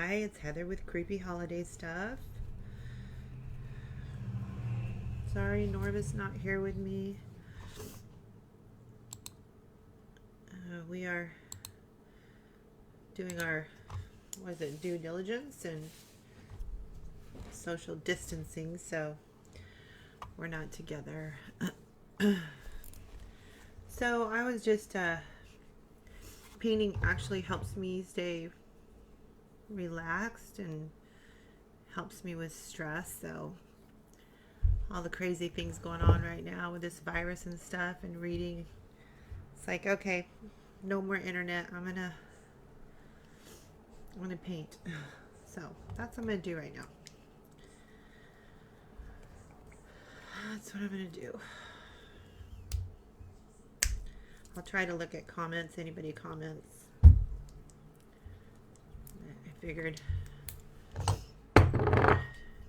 Hi, it's Heather with Creepy Holiday Stuff. Sorry, Norva's not here with me. We are doing our, due diligence and social distancing, so we're not together. So I was just, painting actually helps me stay relaxed and helps me with stress, so all the crazy things going on right now with this virus and stuff and reading, it's like, okay, no more internet. I'm gonna paint. So that's what I'm gonna do right now. That's what I'm gonna do. I'll try to look at comments. Anybody comments? I figured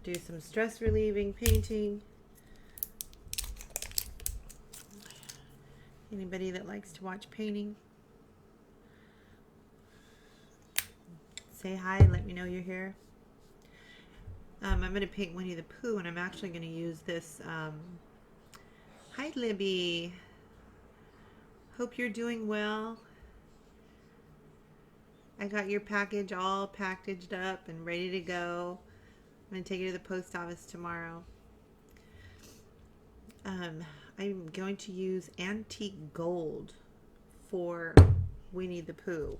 do some stress relieving painting. Anybody that likes to watch painting, say hi, let me know you're here. I'm going to paint Winnie the Pooh, and I'm actually going to use this. Hi, Libby. Hope you're doing well. I got your package all packaged up and ready to go. I'm going to take it to the post office tomorrow. I'm going to use antique gold for Winnie the Pooh.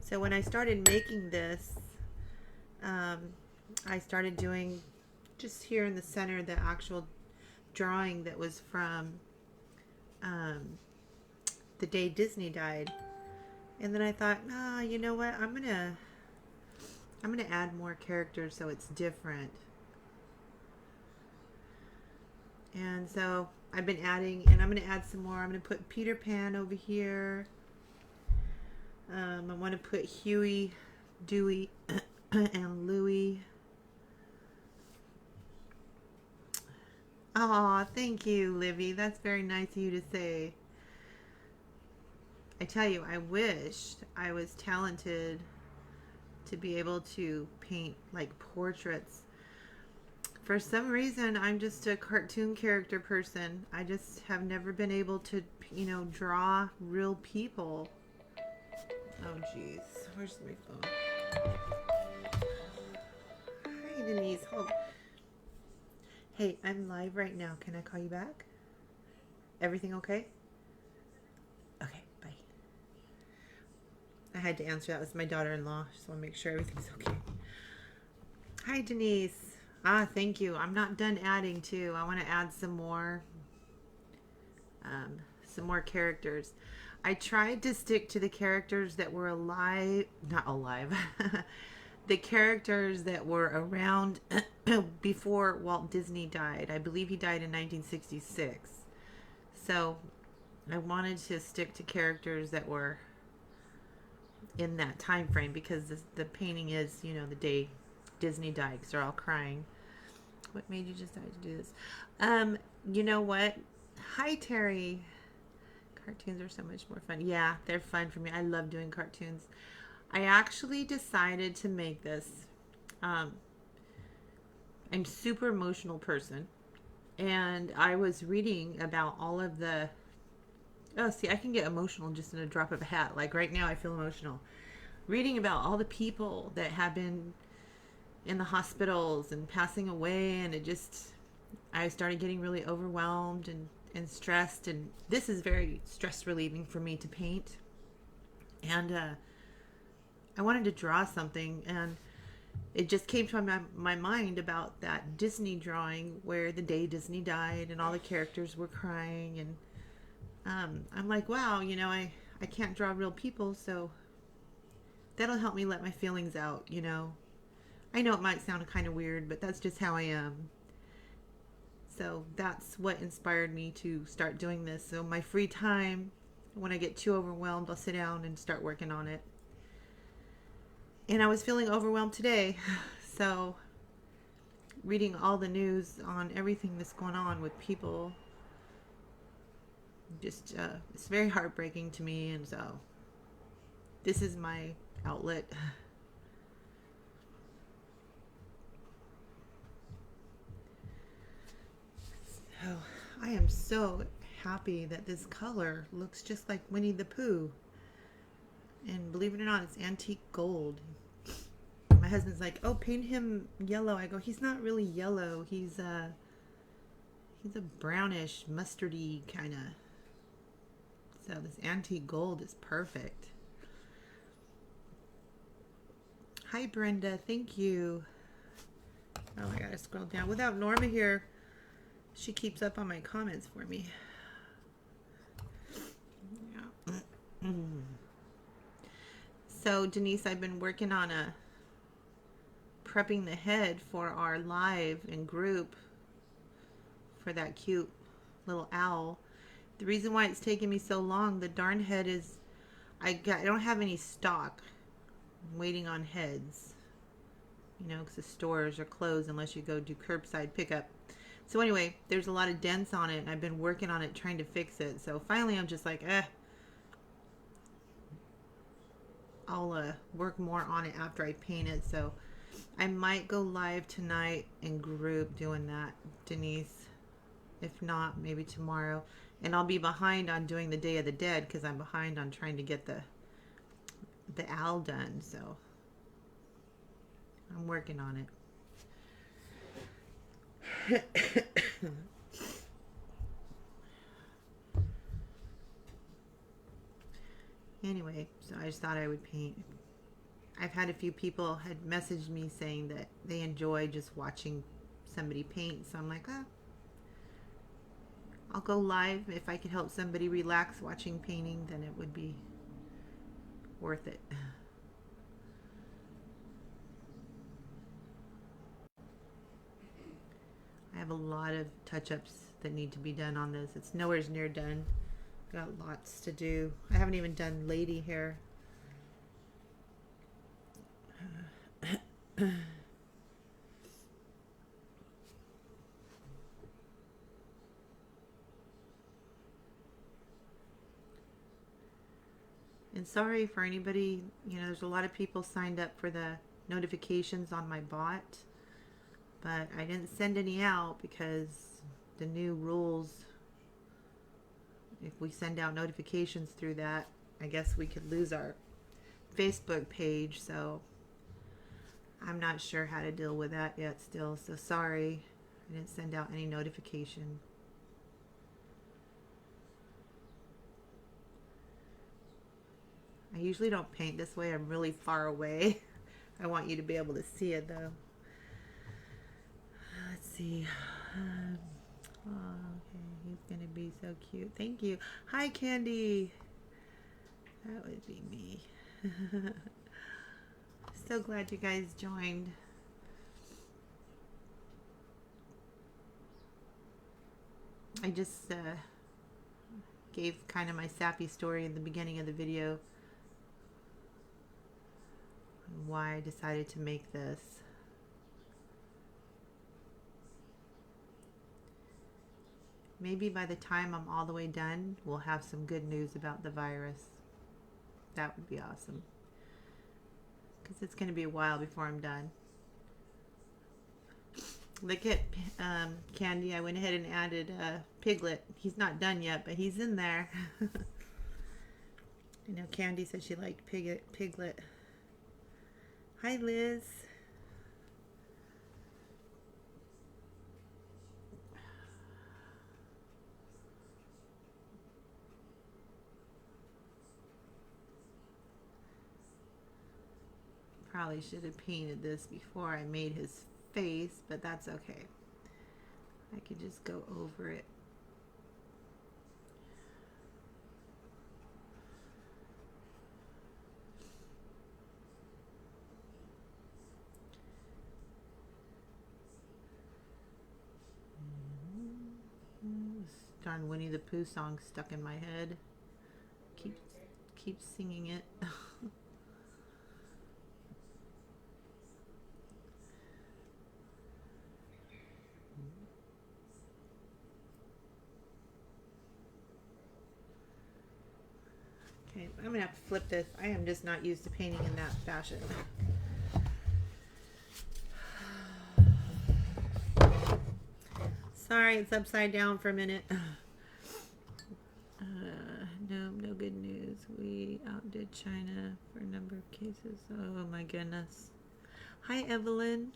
So when I started making this, I started doing just here in the center the actual drawing that was from the day Disney died. And then I thought, you know what? I'm gonna add more characters so it's different. And so I've been adding, and I'm gonna add some more. I'm gonna put Peter Pan over here. I want to put Huey, Dewey, and Louie. Aw, thank you, Livy. That's very nice of you to say. I tell you, I wished I was talented to be able to paint like portraits. For some reason, I'm just a cartoon character person. I just have never been able to, draw real people. Oh, jeez. Where's my phone? Hi, Denise. Hold. Hey, I'm live right now. Can I call you back? Everything okay? Okay, bye. I had to answer. That was my daughter-in-law. Just want to make sure everything's okay. Hi, Denise. Thank you. I'm not done adding, too. I want to add some more characters. I tried to stick to the characters that were not alive, the characters that were around before Walt Disney died. I believe he died in 1966. So I wanted to stick to characters that were in that time frame because the painting is, the day Disney died because they're all crying. What made you decide to do this? You know what? Hi, Terry. Cartoons are so much more fun. Yeah, they're fun for me. I love doing cartoons. I actually decided to make this. I'm a super emotional person. And I was reading about all of the... Oh, see, I can get emotional just in a drop of a hat. Like right now, I feel emotional. Reading about all the people that have been in the hospitals and passing away. And I started getting really overwhelmed and stressed, and this is very stress relieving for me to paint. And I wanted to draw something, and it just came to my mind about that Disney drawing where the day Disney died and all the characters were crying, and I'm like, wow, I can't draw real people, so that'll help me let my feelings out. I know it might sound kind of weird, but that's just how I am. So that's what inspired me to start doing this. So my free time, when I get too overwhelmed, I'll sit down and start working on it. And I was feeling overwhelmed today. So reading all the news on everything that's going on with people, just it's very heartbreaking to me. And so This is my outlet. So I am so happy that this color looks just like Winnie the Pooh. And believe it or not, it's antique gold. My husband's like, oh, paint him yellow. I go, he's not really yellow. He's a brownish, mustardy kind of. So this antique gold is perfect. Hi, Brenda. Thank you. Oh, I gotta scroll down. Without Norma here, she keeps up on my comments for me. Yeah. So, Denise, I've been working on prepping the head for our live and group for that cute little owl. The reason why it's taking me so long, the darn head is, I don't have any stock. I'm waiting on heads, you know, because the stores are closed unless you go do curbside pickup. So anyway, there's a lot of dents on it, and I've been working on it trying to fix it. So finally I'm just like, I'll work more on it after I paint it. So I might go live tonight in group doing that, Denise. If not, maybe tomorrow. And I'll be behind on doing the Day of the Dead because I'm behind on trying to get the owl done. So I'm working on it. Anyway, so I just thought I would paint. I've had a few people had messaged me saying that they enjoy just watching somebody paint. So I'm like, I'll go live. If I could help somebody relax watching painting, then it would be worth it. I have a lot of touch-ups that need to be done on this. It's nowhere near done. Got lots to do. I haven't even done lady hair. And sorry for anybody, you know, there's a lot of people signed up for the notifications on my bot, but I didn't send any out because the new rules, if we send out notifications through that, I guess we could lose our Facebook page. So I'm not sure how to deal with that yet still. So sorry, I didn't send out any notification. I usually don't paint this way. I'm really far away. I want you to be able to see it though. Let's see. Oh, okay, he's gonna be so cute. Thank you. Hi, Candy. That would be me. So glad you guys joined. I just gave kind of my sappy story in the beginning of the video on why I decided to make this. Maybe by the time I'm all the way done, we'll have some good news about the virus. That would be awesome. Because it's going to be a while before I'm done. Look at Candy. I went ahead and added Piglet. He's not done yet, but he's in there. I know Candy said she liked Piglet. Hi, Liz. Probably should have painted this before I made his face, but that's okay. I could just go over it. Darn Winnie the Pooh song stuck in my head. Keep singing it. Okay, I'm gonna have to flip this. I am just not used to painting in that fashion. Sorry, it's upside down for a minute. No good news. We outdid China for a number of cases. Oh my goodness. Hi, Evelyn.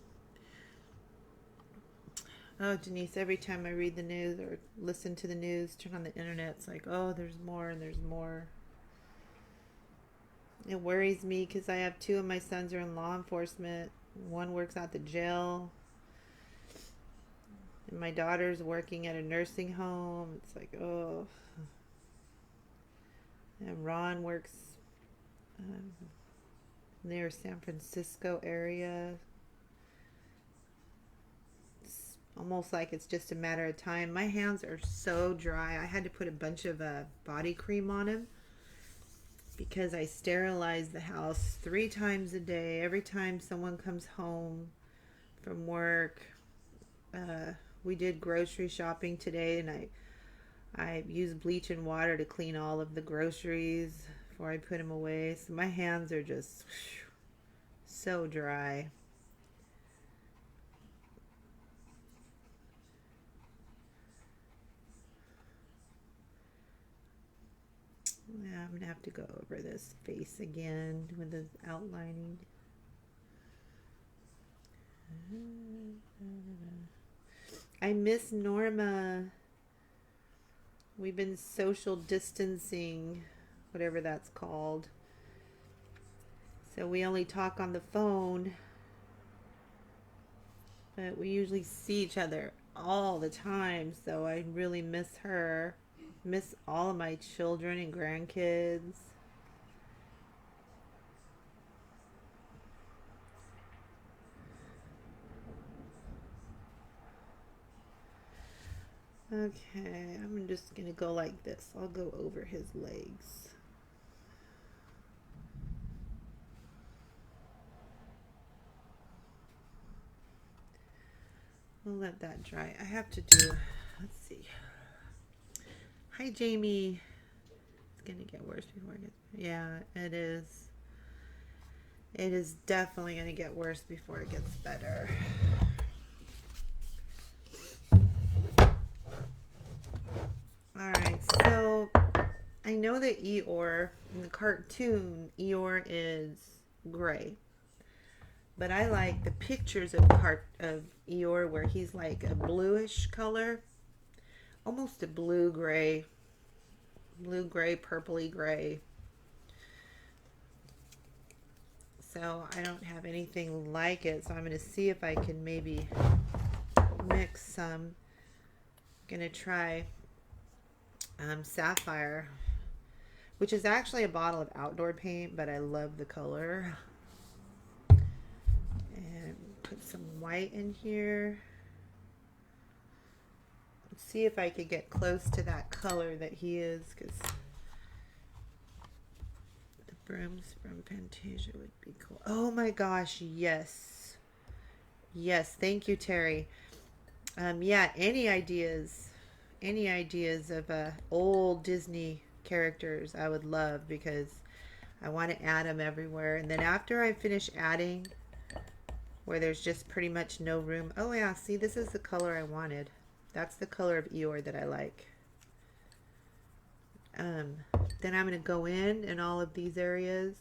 Oh, Denise, every time I read the news or listen to the news, turn on the internet, it's like, oh, there's more and there's more. It worries me because I have 2 of my sons are in law enforcement. One works at the jail. And my daughter's working at a nursing home. It's like, oh. And Ron works near San Francisco area. It's almost like it's just a matter of time. My hands are so dry. I had to put a bunch of body cream on them because I sterilize the house 3 times a day. Every time someone comes home from work. We did grocery shopping today, and I used bleach and water to clean all of the groceries before I put them away. So my hands are just so dry. Yeah, I'm gonna have to go over this face again with the outlining. I miss Norma. We've been social distancing, whatever that's called. So we only talk on the phone, but we usually see each other all the time. So I really miss her. Miss all of my children and grandkids. Okay, I'm just gonna go like this. I'll go over his legs. We'll let that dry. I have to do, let's see. Hi, Jamie. It's gonna get worse before it gets, yeah, it is. It is definitely gonna get worse before it gets better. Alright, so I know that Eeyore, in the cartoon, Eeyore is gray. But I like the pictures of Eeyore where he's like a bluish color. Almost a blue-gray, purpley gray. So I don't have anything like it. So I'm going to see if I can maybe mix some. I'm going to try Sapphire, which is actually a bottle of outdoor paint, but I love the color. And put some white in here. Let's see if I could get close to that color that he is, because the brooms from Fantasia would be cool. Oh my gosh, yes. Yes, thank you, Terry. Yeah, any ideas of old Disney characters I would love, because I want to add them everywhere. And then after I finish adding where there's just pretty much no room. Oh yeah, see, this is the color I wanted. That's the color of Eeyore that I like. Then I'm going to go in all of these areas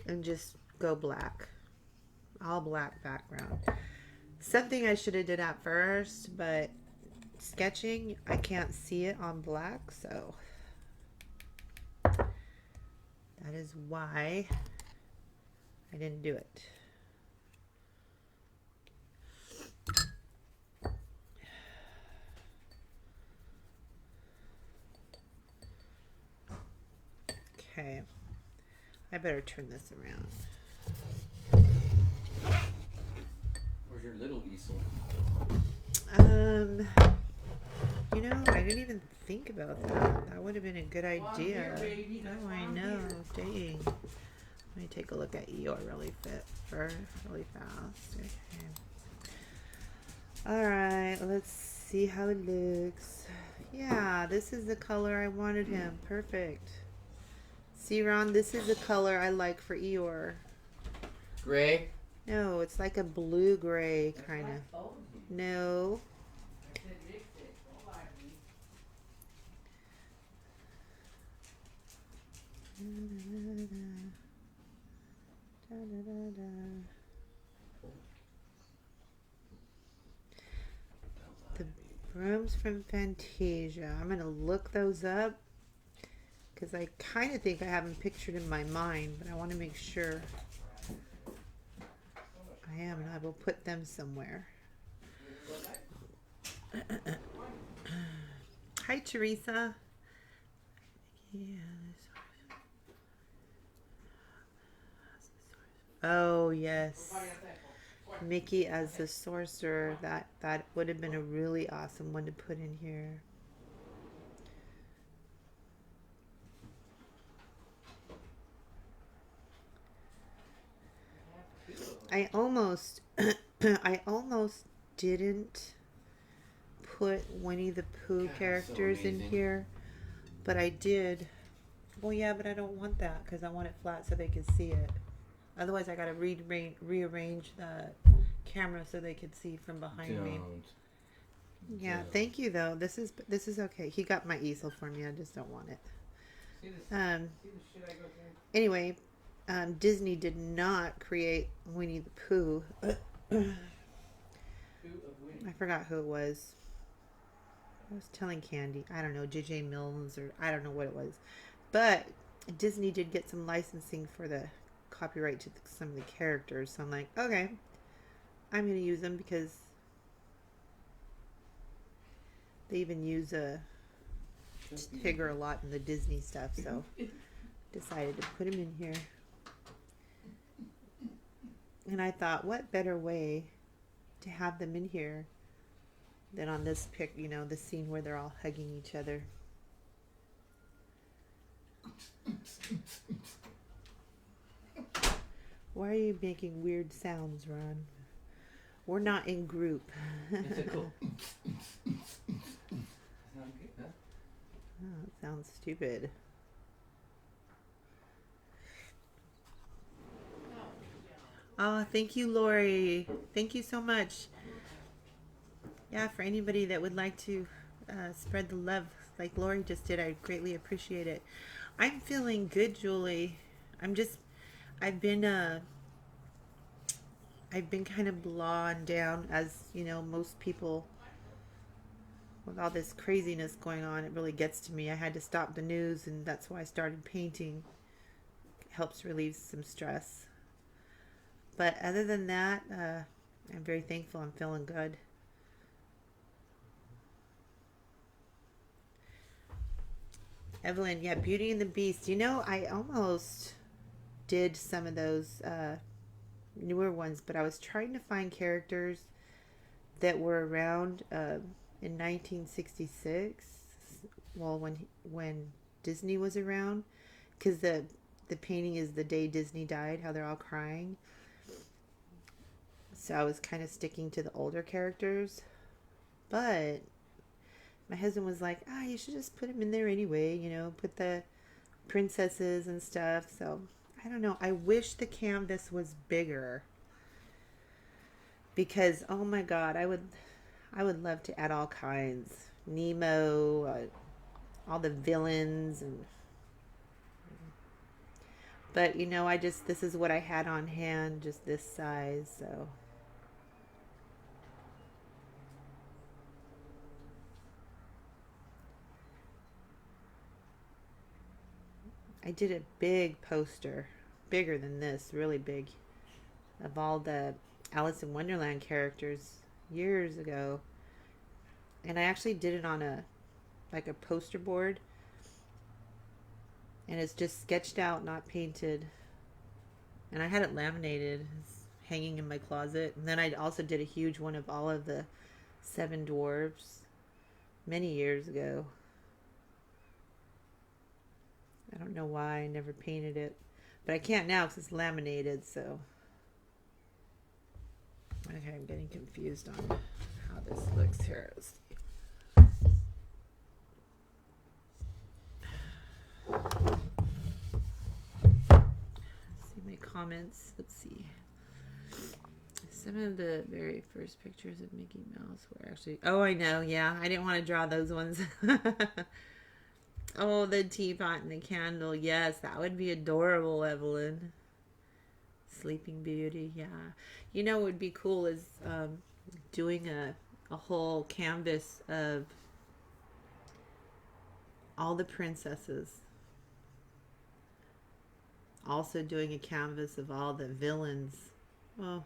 and just go black. All black background. Something I should have did at first, but sketching, I can't see it on black, so that is why I didn't do it. Okay, I better turn this around. Where's your little easel? You know, I didn't even think about that. That would have been a good idea. Oh, I know. Dang. Let me take a look at Eeyore really fast. Okay. Alright, let's see how it looks. Yeah, this is the color I wanted him. Perfect. See, Ron, this is the color I like for Eeyore. Gray? No, it's like a blue-gray kind of. No. I said mix it. Don't lie to me. The brooms from Fantasia. I'm going to look those up because I kind of think I have them pictured in my mind, but I want to make sure I am, and I will put them somewhere. Hi, Teresa. Yeah. Oh, yes. Mickey as the sorcerer. That would have been a really awesome one to put in here. I almost didn't put Winnie the Pooh characters in here, but I did. Well, yeah, but I don't want that because I want it flat so they can see it. Otherwise, I gotta rearrange the camera so they could see from behind me. Yeah, thank you though. This is okay. He got my easel for me. I just don't want it. Anyway, Disney did not create Winnie the Pooh. I forgot who it was. I was telling Candy. I don't know, J.J. Mills or I don't know what it was. But Disney did get some licensing for the copyright to some of the characters. So I'm like, okay, I'm going to use them because they even use a Tigger a lot in the Disney stuff. So decided to put him in here. And I thought, what better way to have them in here than on this pic, you know, the scene where they're all hugging each other. Why are you making weird sounds, Ron? We're not in group. Is it cool? Oh, it sounds stupid. Oh, thank you, Lori. Thank you so much. Yeah, for anybody that would like to spread the love like Lori just did, I greatly appreciate it. I'm feeling good, Julie. I've been kind of blah and down, as you know, most people. With all this craziness going on, it really gets to me. I had to stop the news, and that's why I started painting. It helps relieve some stress. But other than that, I'm very thankful. I'm feeling good. Evelyn, yeah, Beauty and the Beast. You know, I almost did some of those newer ones, but I was trying to find characters that were around in 1966. Well, when Disney was around, because the painting is the day Disney died, how they're all crying. So I was kind of sticking to the older characters, but my husband was like, you should just put them in there anyway, you know, put the princesses and stuff. So I don't know. I wish the canvas was bigger because, oh my God, I would love to add all kinds. Nemo, all the villains, but you know, this is what I had on hand, just this size, so. I did a big poster, bigger than this, really big, of all the Alice in Wonderland characters years ago. And I actually did it on a poster board. And it's just sketched out, not painted. And I had it laminated. It's hanging in my closet. And then I also did a huge one of all of the 7 dwarves many years ago. I don't know why I never painted it. But I can't now because it's laminated, so. Okay, I'm getting confused on how this looks here. my comments. Let's see. Some of the very first pictures of Mickey Mouse were actually... Oh, I know. Yeah, I didn't want to draw those ones. Oh, the teapot and the candle. Yes, that would be adorable, Evelyn. Sleeping Beauty. Yeah. You know what would be cool is doing a whole canvas of all the princesses. Also doing a canvas of all the villains. Well,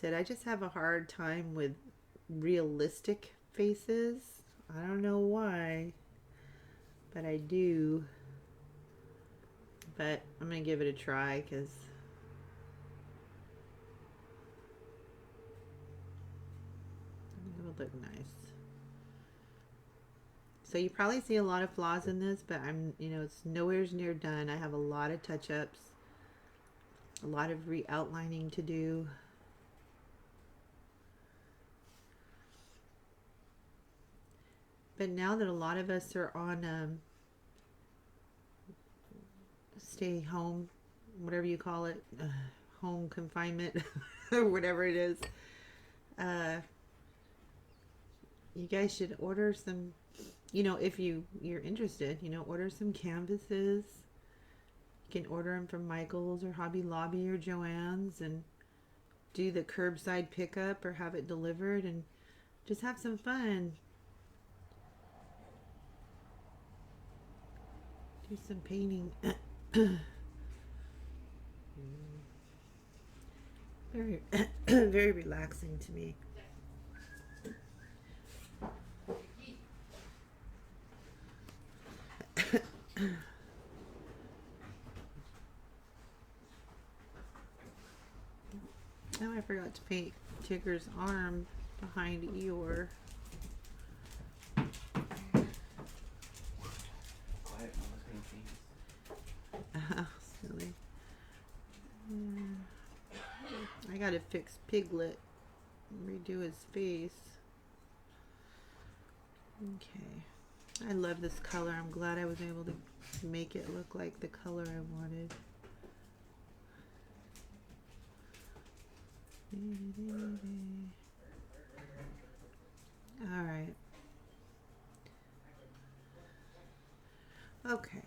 I just have a hard time with realistic faces. I don't know why, but I do. But I'm gonna give it a try because it would look nice. So you probably see a lot of flaws in this, but it's nowhere near done. I have a lot of touch-ups, a lot of re-outlining to do. But now that a lot of us are on stay home, whatever you call it, home confinement, or whatever it is, you guys should order some, if you're interested, order some canvases. You can order them from Michael's or Hobby Lobby or Joann's and do the curbside pickup or have it delivered and just have some fun. Do some painting. Very, very relaxing to me. Oh, I forgot to paint Tigger's arm behind Eeyore. Silly. I gotta fix Piglet and redo his face. Okay. I love this color. I'm glad I was able to make it look like the color I wanted. All right. Okay.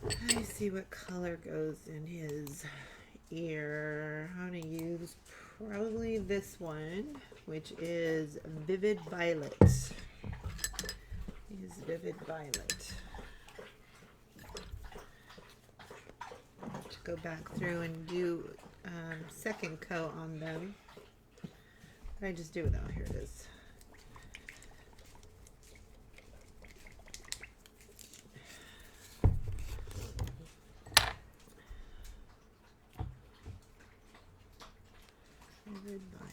Let me see what color goes in his ear. I'm going to use probably this one, which is Vivid Violet. Is Vivid Violet. To go back through and do second coat on them. What did I just do? Oh, here it is. Vivid Violet.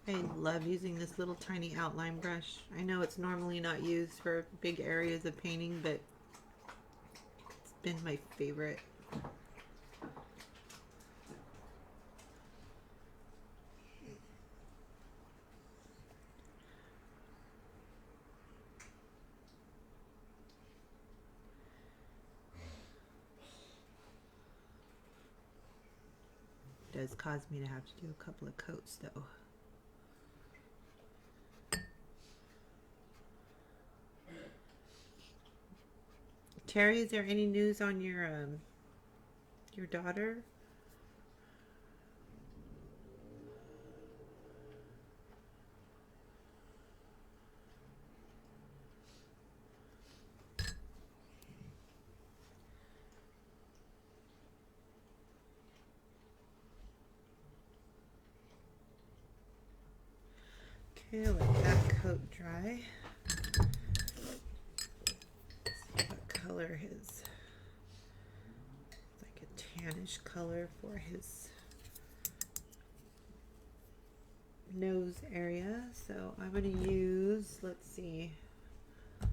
I love using this little tiny outline brush. I know it's normally not used for big areas of painting, but it's been my favorite. It does cause me to have to do a couple of coats though. Terry, is there any news on your daughter? Okay, let that coat dry. What color his, like a tannish color for his nose area. So I'm going to use, let's see, I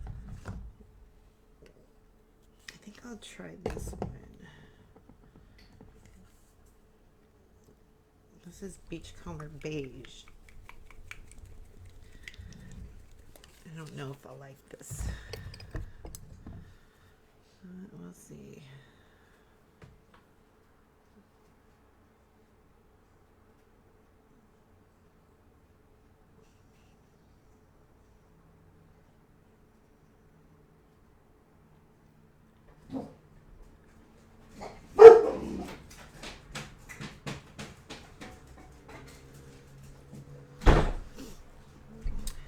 think I'll try this one. This is Beachcomber Beige. I don't know if I like this. We'll see.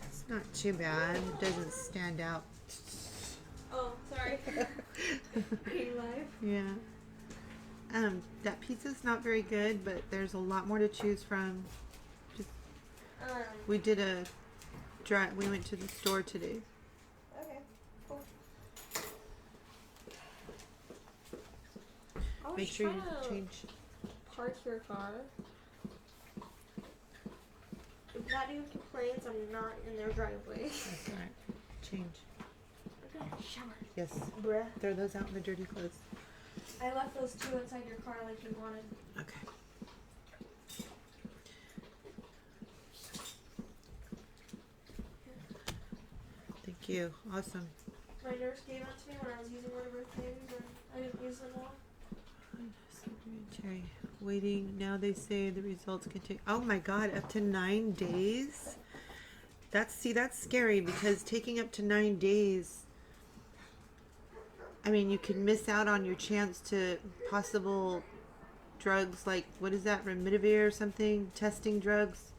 It's not too bad. It doesn't stand out. Oh, sorry. Are you live? Yeah. That pizza's not very good, but there's a lot more to choose from. Just we did a drive. We went to the store today. Okay, cool. I was Make sure you trying to change. park your car. If that dude complains, I'm not in their driveway. That's all right. Change. Okay, shower. Yes. Bruh. Throw those out in the dirty clothes. I left those two inside your car like you wanted. Okay. Thank you. Awesome. My nurse gave that to me when I was using one of her things and I didn't use them all. Supplementary. Waiting. Now they say the results can take. Oh my God! Up to 9 days. That's scary because taking up to 9 days. I mean, you can miss out on your chance to possible drugs like, what is that, remdesivir or something, testing drugs,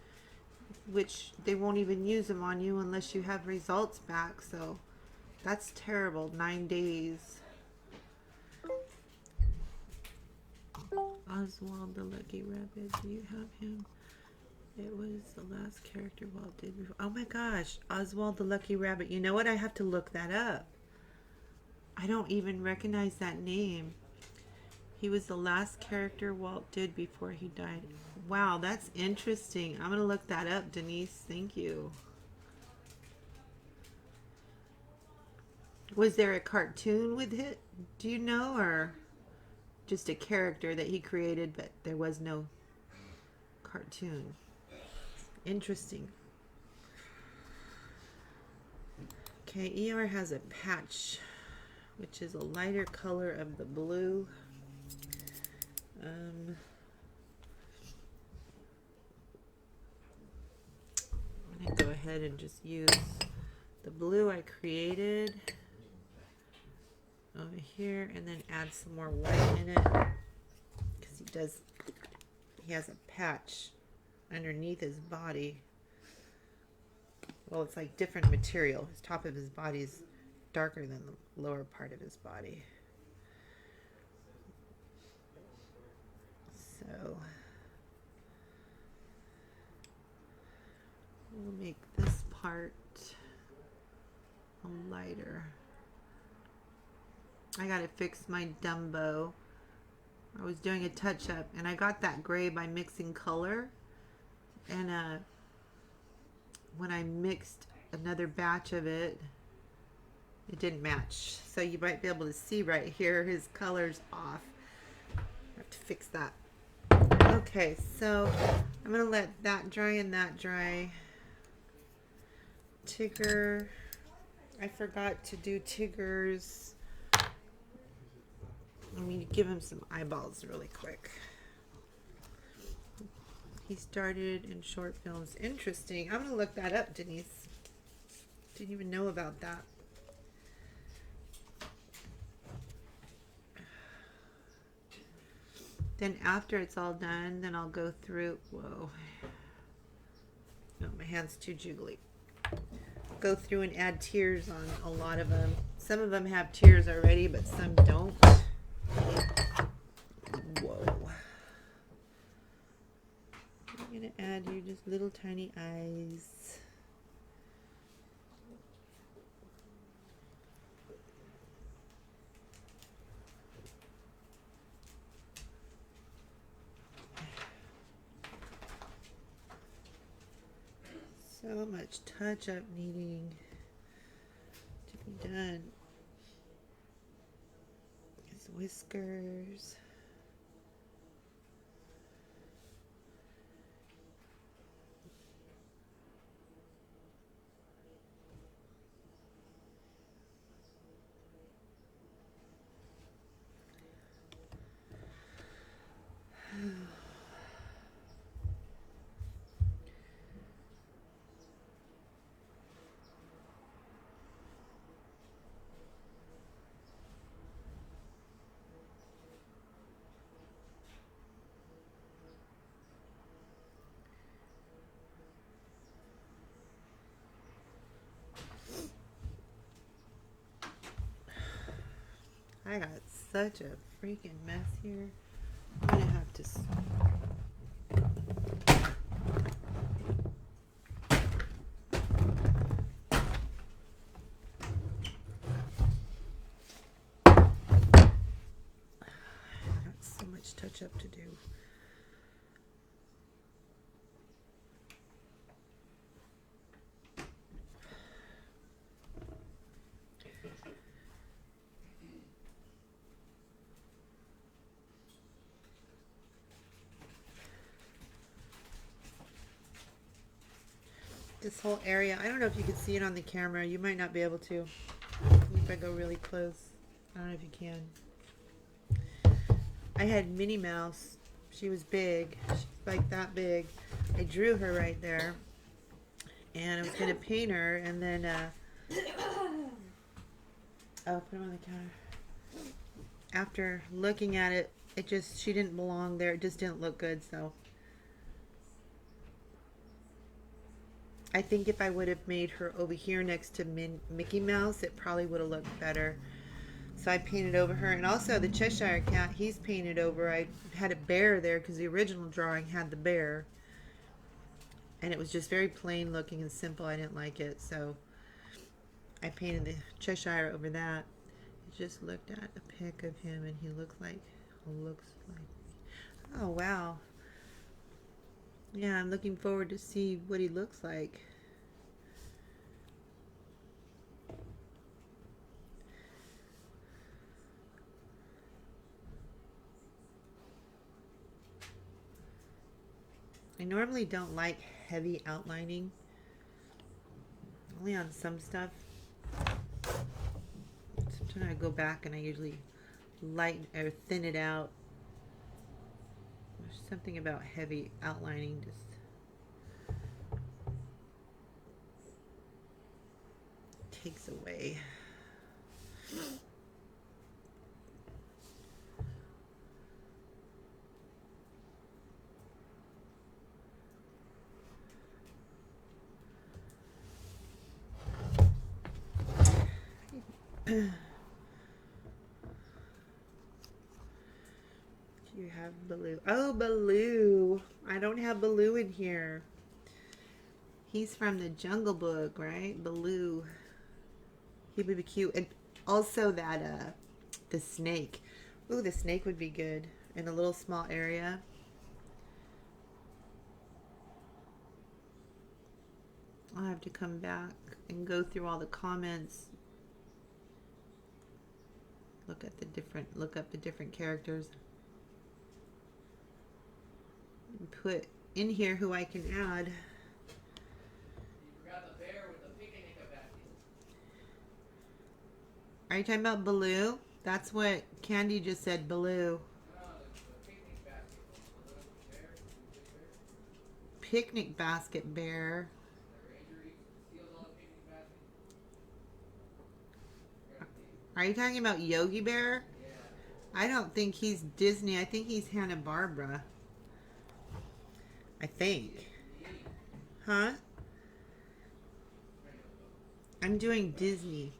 which they won't even use them on you unless you have results back. So that's terrible. 9 days. Oswald the Lucky Rabbit. Do you have him? It was the last character Walt did before. Oh my gosh. Oswald the Lucky Rabbit. You know what? I have to look that up. I don't even recognize that name. He was the last character Walt did before he died. Wow, that's interesting. I'm going to look that up, Denise. Thank you. Was there a cartoon with it? Do you know? Or just a character that he created, but there was no cartoon? Interesting. Okay, ER has a patch, which is a lighter color of the blue. I'm going to go ahead and just use the blue I created over here and then add some more white in it because he has a patch underneath his body. Well, it's like different material. His top of his body is darker than the lower part of his body. So we'll make this part a lighter. I gotta fix my Dumbo. I was doing a touch up and I got that gray by mixing color, and when I mixed another batch of it, it didn't match. So you might be able to see right here his color's off. I have to fix that. Okay, so I'm gonna let that dry and that dry. Tigger, I forgot to do Tigger's. Let me give him some eyeballs really quick. He started in short films. Interesting. I'm gonna look that up, Denise. Didn't even know about that. Then after it's all done, then I'll go through. Whoa. No, my hand's too jiggly. Go through and add tears on a lot of them. Some of them have tears already, but some don't. Whoa. I'm going to add you just little tiny eyes. So much touch-up needing to be done. His whiskers. I got such a freaking mess here. I'm gonna have to. Got so much touch up to do. This whole area, I don't know if you can see it on the camera. You might not be able to. If I go really close, I don't know if you can. I had Minnie Mouse. She was big. She's like that big. I drew her right there. And I was going to paint her. And then, oh, put them on the counter. After looking at it, she didn't belong there. It just didn't look good, so. I think if I would have made her over here next to Mickey Mouse, it probably would have looked better. So I painted over her. And also the Cheshire Cat, he's painted over. I had a bear there because the original drawing had the bear. And it was just very plain looking and simple. I didn't like it. So I painted the Cheshire over that. I just looked at a pic of him and he looks like. Oh, wow. Yeah, I'm looking forward to see what he looks like. I normally don't like heavy outlining. Only on some stuff. Sometimes I go back and I usually lighten or thin it out. There's something about heavy outlining just takes away. You have Baloo. Oh, Baloo. I don't have Baloo in here. He's from the Jungle Book, right? Baloo. He would be cute. And also that, the snake. Ooh, the snake would be good in a little small area. I'll have to come back and go through all the comments. Look up the different characters. And put in here who I can add. You forgot the bear with the picnic basket. Are you talking about Baloo? That's what Candy just said, Baloo. No, the picnic basket. The bear, the Picnic basket bear. ranger steals all the picnic baskets. Are you talking about Yogi Bear? Yeah. I don't think he's Disney. I think he's Hanna-Barbera. I think. Huh? I'm doing Disney.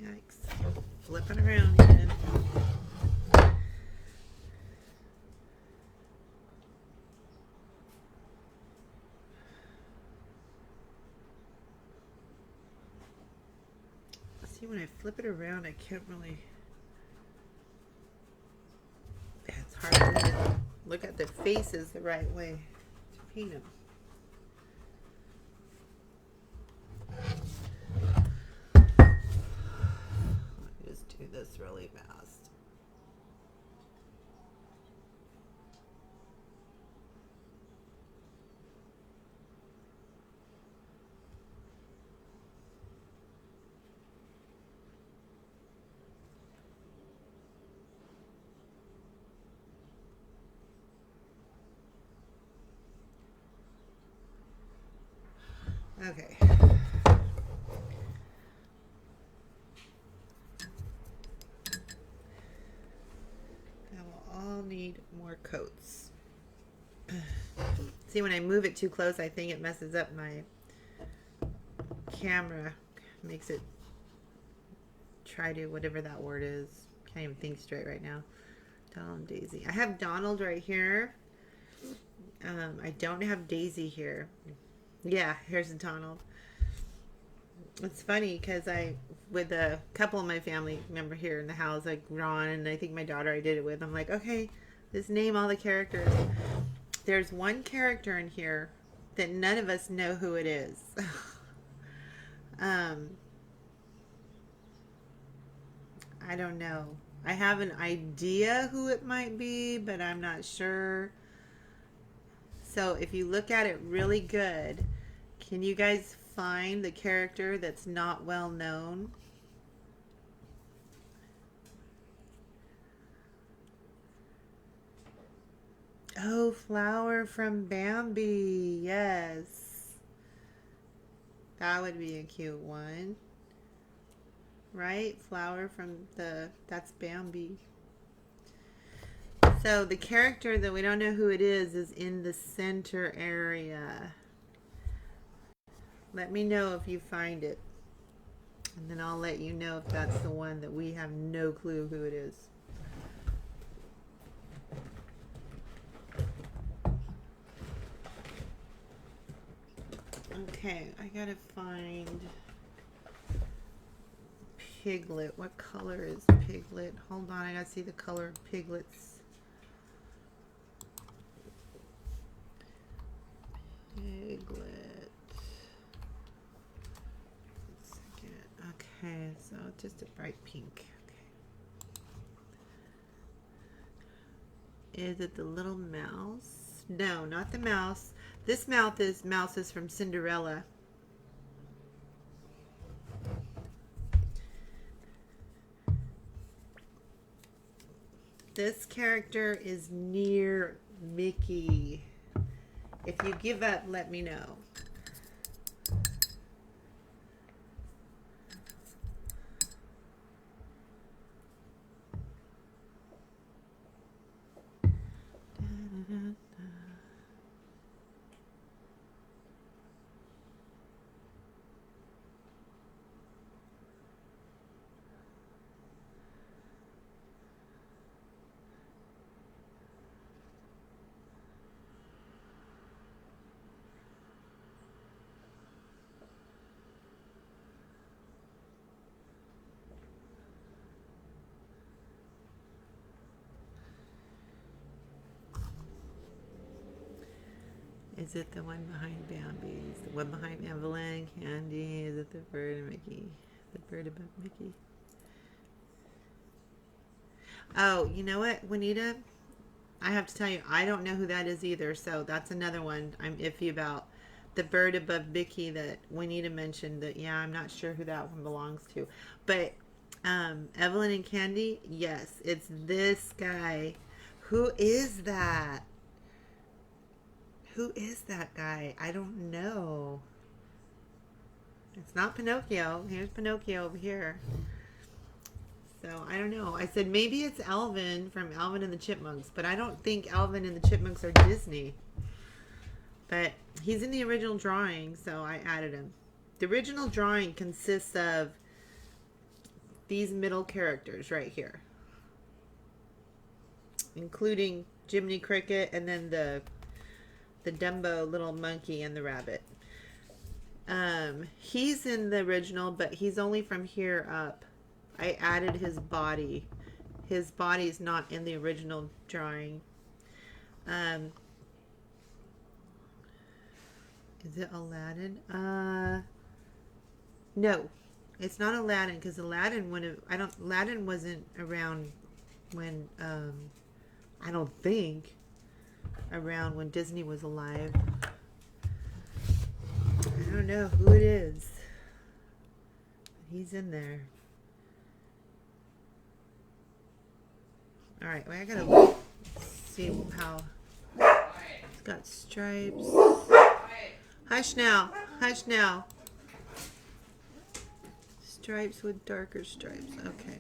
Yikes. Flipping around again. See, when I flip it around, I can't really... It's hard to look at the faces the right way to paint them. Let me just do this really fast. Okay. Now we'll all need more coats. See, when I move it too close, I think it messes up my camera Makes it try to, whatever that word is. Can't even think straight right now. Donald and Daisy. I have Donald right here. I don't have Daisy here. Yeah, here's Donald. It's funny because with a couple of my family member here in the house, like Ron and I think my daughter I did it with, I'm like, okay, just name all the characters. There's one character in here that none of us know who it is. I don't know. I have an idea who it might be, but I'm not sure. So if you look at it really good, can you guys find the character that's not well known? Oh, Flower from Bambi. Yes. That would be a cute one. Right? Flower from that's Bambi. So the character that we don't know who it is in the center area. Let me know if you find it. And then I'll let you know if that's the one that we have no clue who it is. Okay, I gotta find Piglet. What color is Piglet? Hold on, I gotta see the color of Piglets. Piglet. Okay, so just a bright pink. Okay. Is it the little mouse? No, not the mouse. This mouse is from Cinderella. This character is near Mickey. If you give up, let me know. Is it the one behind Bambi? Is the one behind Evelyn, Candy? Is it the bird and Mickey? The bird above Mickey? Oh, you know what, Juanita? I have to tell you, I don't know who that is either, so that's another one I'm iffy about. The bird above Mickey that Juanita mentioned, that, yeah, I'm not sure who that one belongs to. But Evelyn and Candy, yes, it's this guy. Who is that? Who is that guy? I don't know. It's not Pinocchio. Here's Pinocchio over here. So, I don't know. I said maybe it's Alvin from Alvin and the Chipmunks, but I don't think Alvin and the Chipmunks are Disney. But he's in the original drawing, so I added him. The original drawing consists of these middle characters right here, including Jiminy Cricket and then the Dumbo little monkey and the rabbit. He's in the original, but he's only from here up. I added his body. His body's not in the original drawing. Is it Aladdin? No, it's not Aladdin, because Aladdin Aladdin wasn't around when I don't think around when Disney was alive. I don't know who it is. He's in there. All right, well, I gotta see how. It's got stripes. Hush now. Hush now. Stripes with darker stripes. Okay.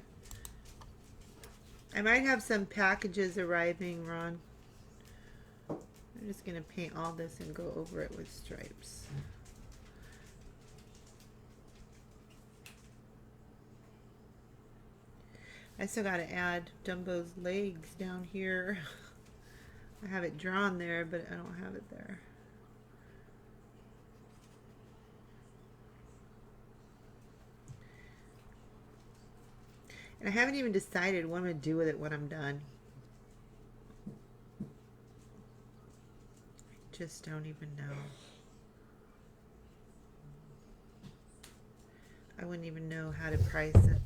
I might have some packages arriving, Ron. I'm just going to paint all this and go over it with stripes. I still got to add Dumbo's legs down here. I have it drawn there, but I don't have it there. And I haven't even decided what I'm going to do with it when I'm done. I just don't even know. I wouldn't even know how to price it.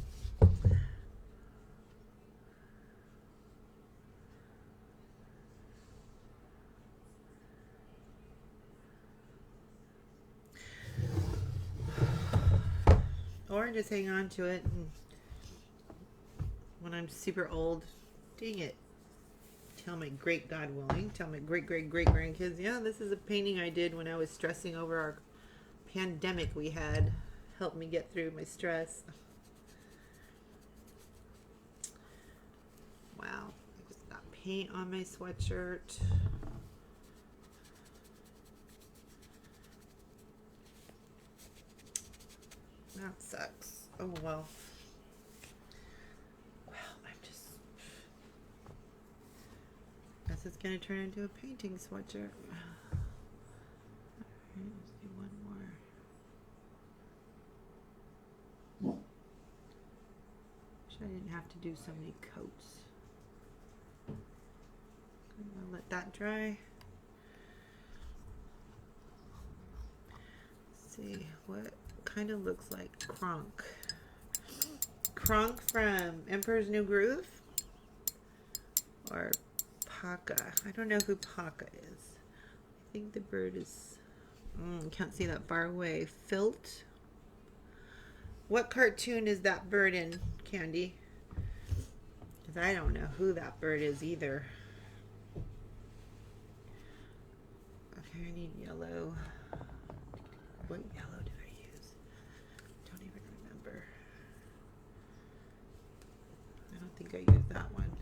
Or just hang on to it and when I'm super old, dang it, tell my great God willing, tell my great grandkids, yeah, this is a painting I did when I was stressing over our pandemic we had. Helped me get through my stress. Wow, I just got paint on my sweatshirt. That sucks. Oh well. Guess it's gonna turn into a painting sweatshirt. Alright, let's do one more. Wish I didn't have to do so many coats. I'm gonna let that dry. Let's see what kind of looks like Kronk. Kronk from Emperor's New Groove or Paka. I don't know who Paka is. I think the bird is can't see that far away. Filt. What cartoon is that bird in, Candy? Because I don't know who that bird is either. Okay, I need yellow. What yellow did I use? Don't even remember. I don't think I used that one.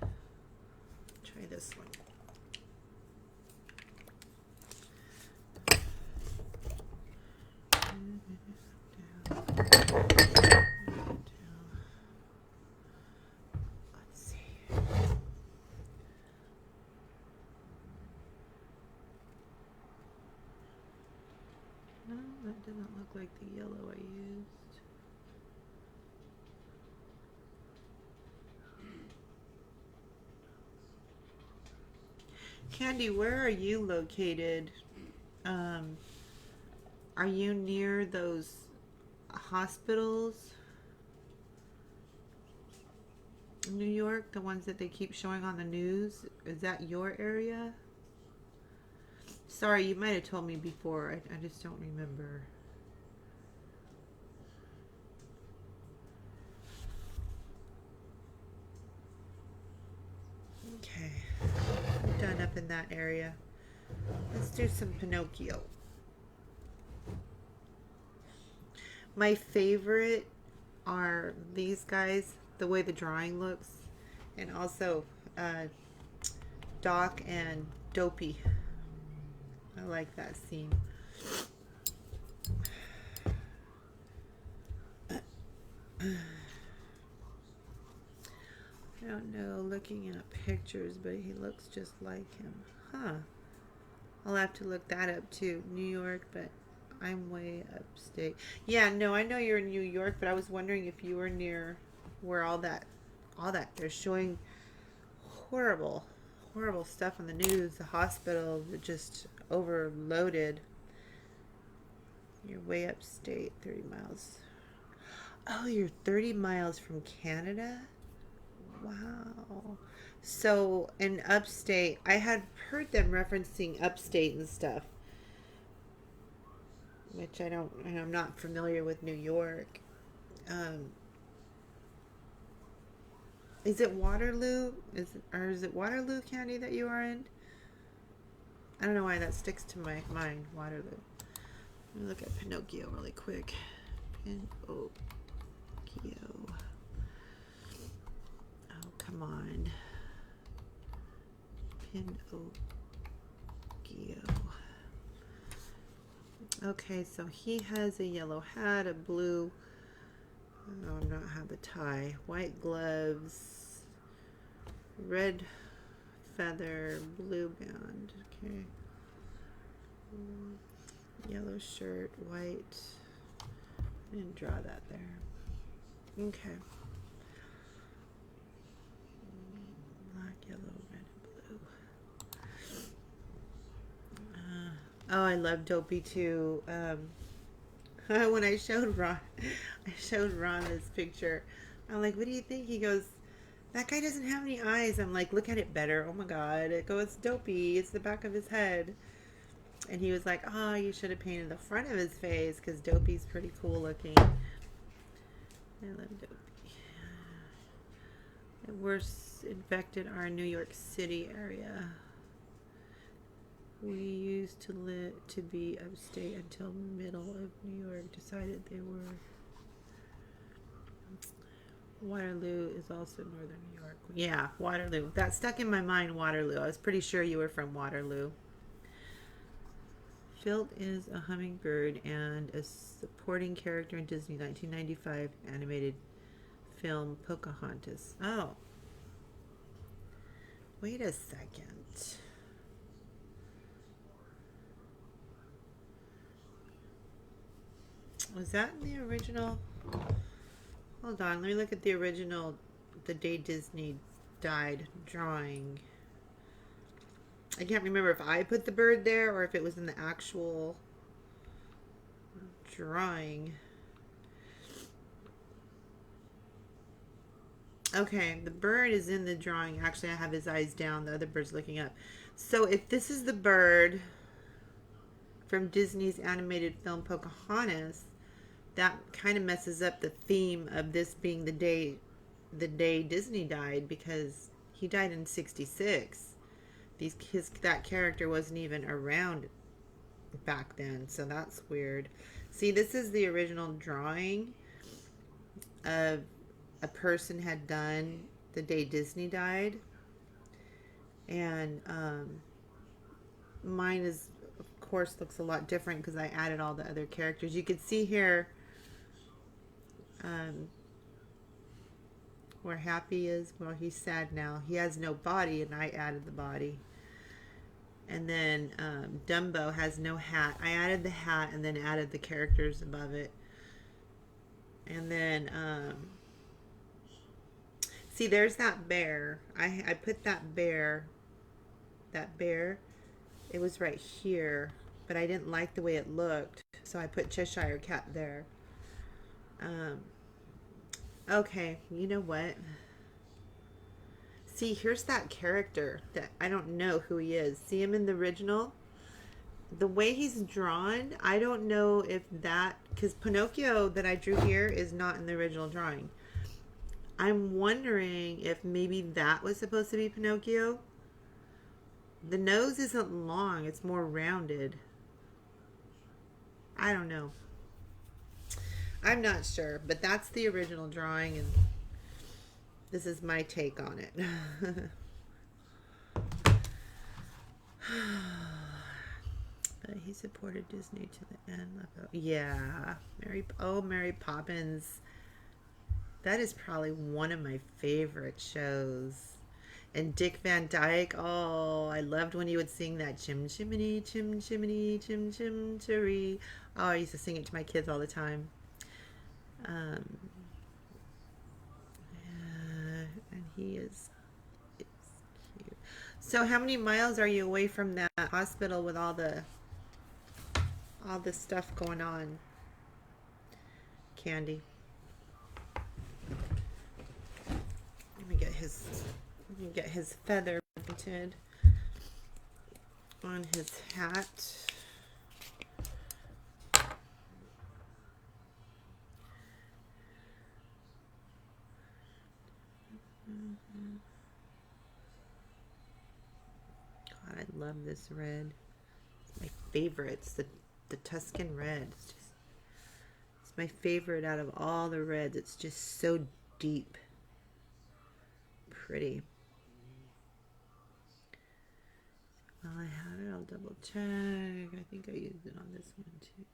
Try this one. Let's see. No, that doesn't look like the yellow I used. Candy, where are you located? Are you near those hospitals in New York? The ones that they keep showing on the news? Is that your area? Sorry, you might have told me before. I just don't remember. Okay. I'm done up in that area. Let's do some Pinocchio. My favorite are these guys, the way the drawing looks, and also Doc and Dopey. I like that scene. I don't know, looking at pictures, but he looks just like him. Huh. I'll have to look that up too. New York, but I'm way upstate. Yeah, no, I know you're in New York, but I was wondering if you were near where all that they're showing horrible stuff on the news. The hospitals are just overloaded. You're way upstate, 30 miles. Oh, you're 30 miles from Canada? Wow. So in upstate, I had heard them referencing upstate and stuff, which I'm not familiar with New York. Is it Waterloo? Is it Waterloo, Candy, that you are in? I don't know why that sticks to my mind, Waterloo. Let me look at Pinocchio really quick. Pinocchio. Oh, come on. Pinocchio. Okay, so he has a yellow hat, a blue, oh, not have a tie, white gloves, red feather, blue band. Okay. Yellow shirt, white. I didn't draw that there. Okay. Black, yellow, red, and blue. Oh, I love Dopey too. When I showed Ron this picture. I'm like, what do you think? He goes, that guy doesn't have any eyes. I'm like, look at it better. Oh my God. It goes, Dopey. It's the back of his head. And he was like, oh, you should have painted the front of his face because Dopey's pretty cool looking. I love Dopey. The worst infected are New York City area. We used to be upstate until middle of New York. Decided they were. Waterloo is also northern New York. Yeah, Waterloo. That stuck in my mind, Waterloo. I was pretty sure you were from Waterloo. Filt is a hummingbird and a supporting character in Disney 1995 animated film Pocahontas. Oh. Wait a second. Was that in the original? Hold on, let me look at the original, the day Disney died drawing. I can't remember if I put the bird there or if it was in the actual drawing. Okay, the bird is in the drawing. Actually, I have his eyes down. The other bird's looking up. So if this is the bird from Disney's animated film Pocahontas, that kind of messes up the theme of this being the day Disney died, because he died in '66. That character wasn't even around back then, so that's weird. See, this is the original drawing of a person had done the day Disney died, and mine is, of course, looks a lot different because I added all the other characters. You can see here where Happy is. Well, he's sad now. He has no body, and I added the body. And then Dumbo has no hat. I added the hat and then added the characters above it. And then see, there's that bear. I put that bear. It was right here, but I didn't like the way it looked, so I put Cheshire Cat there. Okay, you know what? See, here's that character that I don't know who he is. See him in the original? The way he's drawn, I don't know if that, because Pinocchio that I drew here is not in the original drawing. I'm wondering if maybe that was supposed to be Pinocchio. The nose isn't long, it's more rounded. I don't know. I'm not sure, but that's the original drawing, and this is my take on it. But he supported Disney to the end. Yeah, Mary Poppins. That is probably one of my favorite shows. And Dick Van Dyke. Oh, I loved when he would sing that chim chimney, chim chimney, chim chim chiree. Oh, I used to sing it to my kids all the time. And he is cute. So how many miles are you away from that hospital with all the stuff going on, Candy? Let me get his feather painted on his hat. God, I love this red. It's my favorite. It's the Tuscan red. It's my favorite out of all the reds. It's just so deep. Pretty. While I have it, I'll double check. I think I used it on this one too.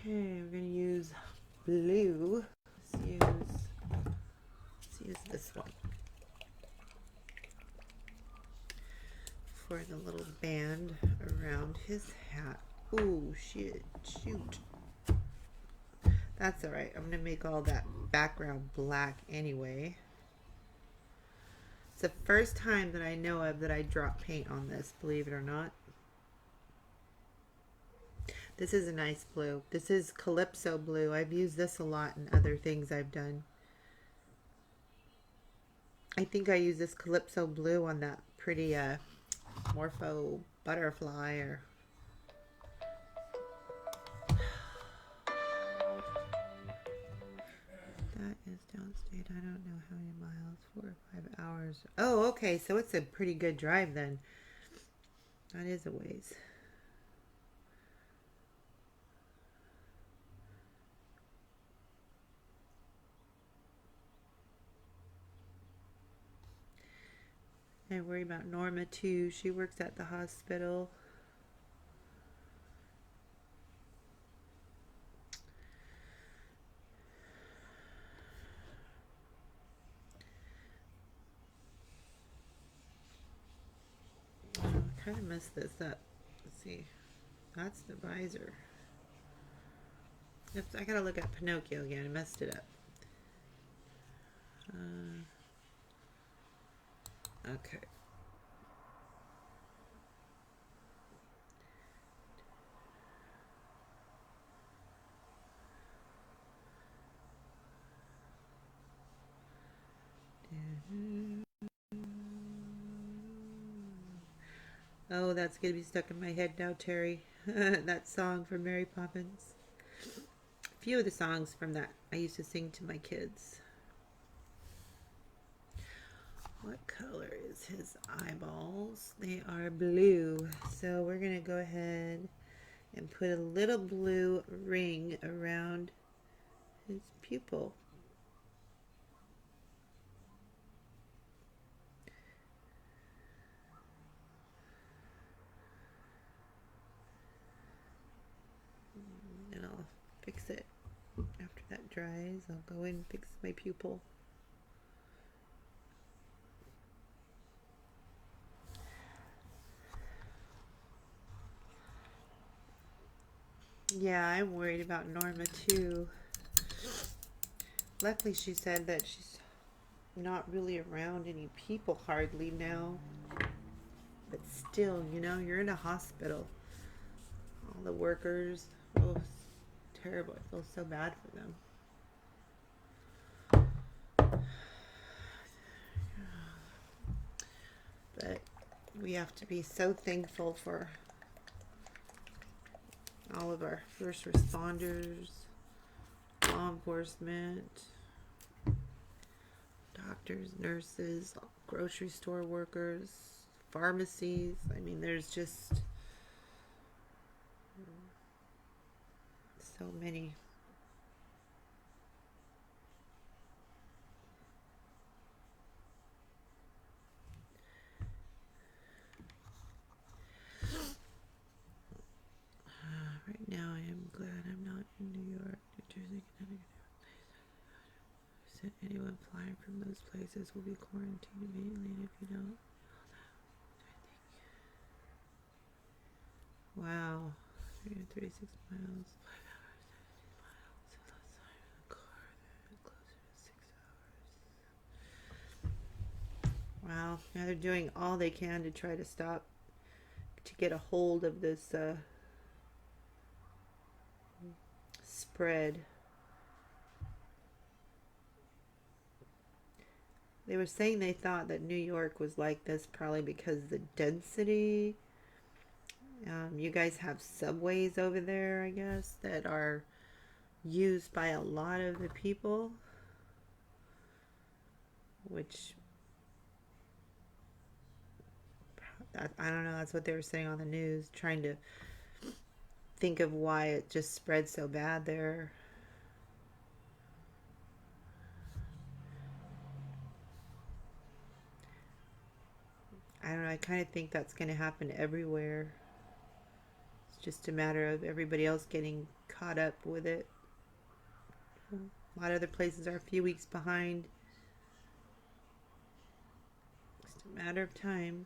Okay, we're gonna use blue. Let's use this one for the little band around his hat. Oh shit! Shoot. That's all right. I'm gonna make all that background black anyway. It's the first time that I know of that I drop paint on this, believe it or not. This is a nice blue. This is Calypso blue. I've used this a lot in other things I've done. I think I used this Calypso blue on that pretty Morpho butterfly or... That is downstate. I don't know how many miles. 4 or 5 hours. Oh, okay. So it's a pretty good drive then. That is a ways. I worry about Norma too. She works at the hospital. I kind of messed this up. Let's see. That's the visor. Oops, I gotta look at Pinocchio again. I messed it up. Okay. Oh, that's gonna be stuck in my head now, Terry. That song from Mary Poppins. A few of the songs from that I used to sing to my kids. What color is his eyeballs? They are blue. So we're gonna go ahead and put a little blue ring around his pupil. And I'll fix it after that dries. I'll go in and fix my pupil. Yeah, I'm worried about Norma too. Luckily she said that she's not really around any people hardly now. But still, you know, you're in a hospital. All the workers. Oh, it's terrible. I feel so bad for them. But we have to be so thankful for all of our first responders, law enforcement, doctors, nurses, grocery store workers, pharmacies. I mean, there's just so many. Right now, I am glad I'm not in New York, New Jersey, Connecticut. Said anyone flying from those places will be quarantined immediately, and if you don't, wow, 336 miles, 5 hours, 17 miles, so less time in the car, then closer to 6 hours. Wow, now they're doing all they can to try to stop, to get a hold of this spread. They were saying they thought that New York was like this probably because of the density. You guys have subways over there, I guess, that are used by a lot of the people, which I don't know, that's what they were saying on the news, trying to think of why it just spread so bad there. I don't know, I kind of think that's going to happen everywhere. It's just a matter of everybody else getting caught up with it. A lot of other places are a few weeks behind. Just a matter of time.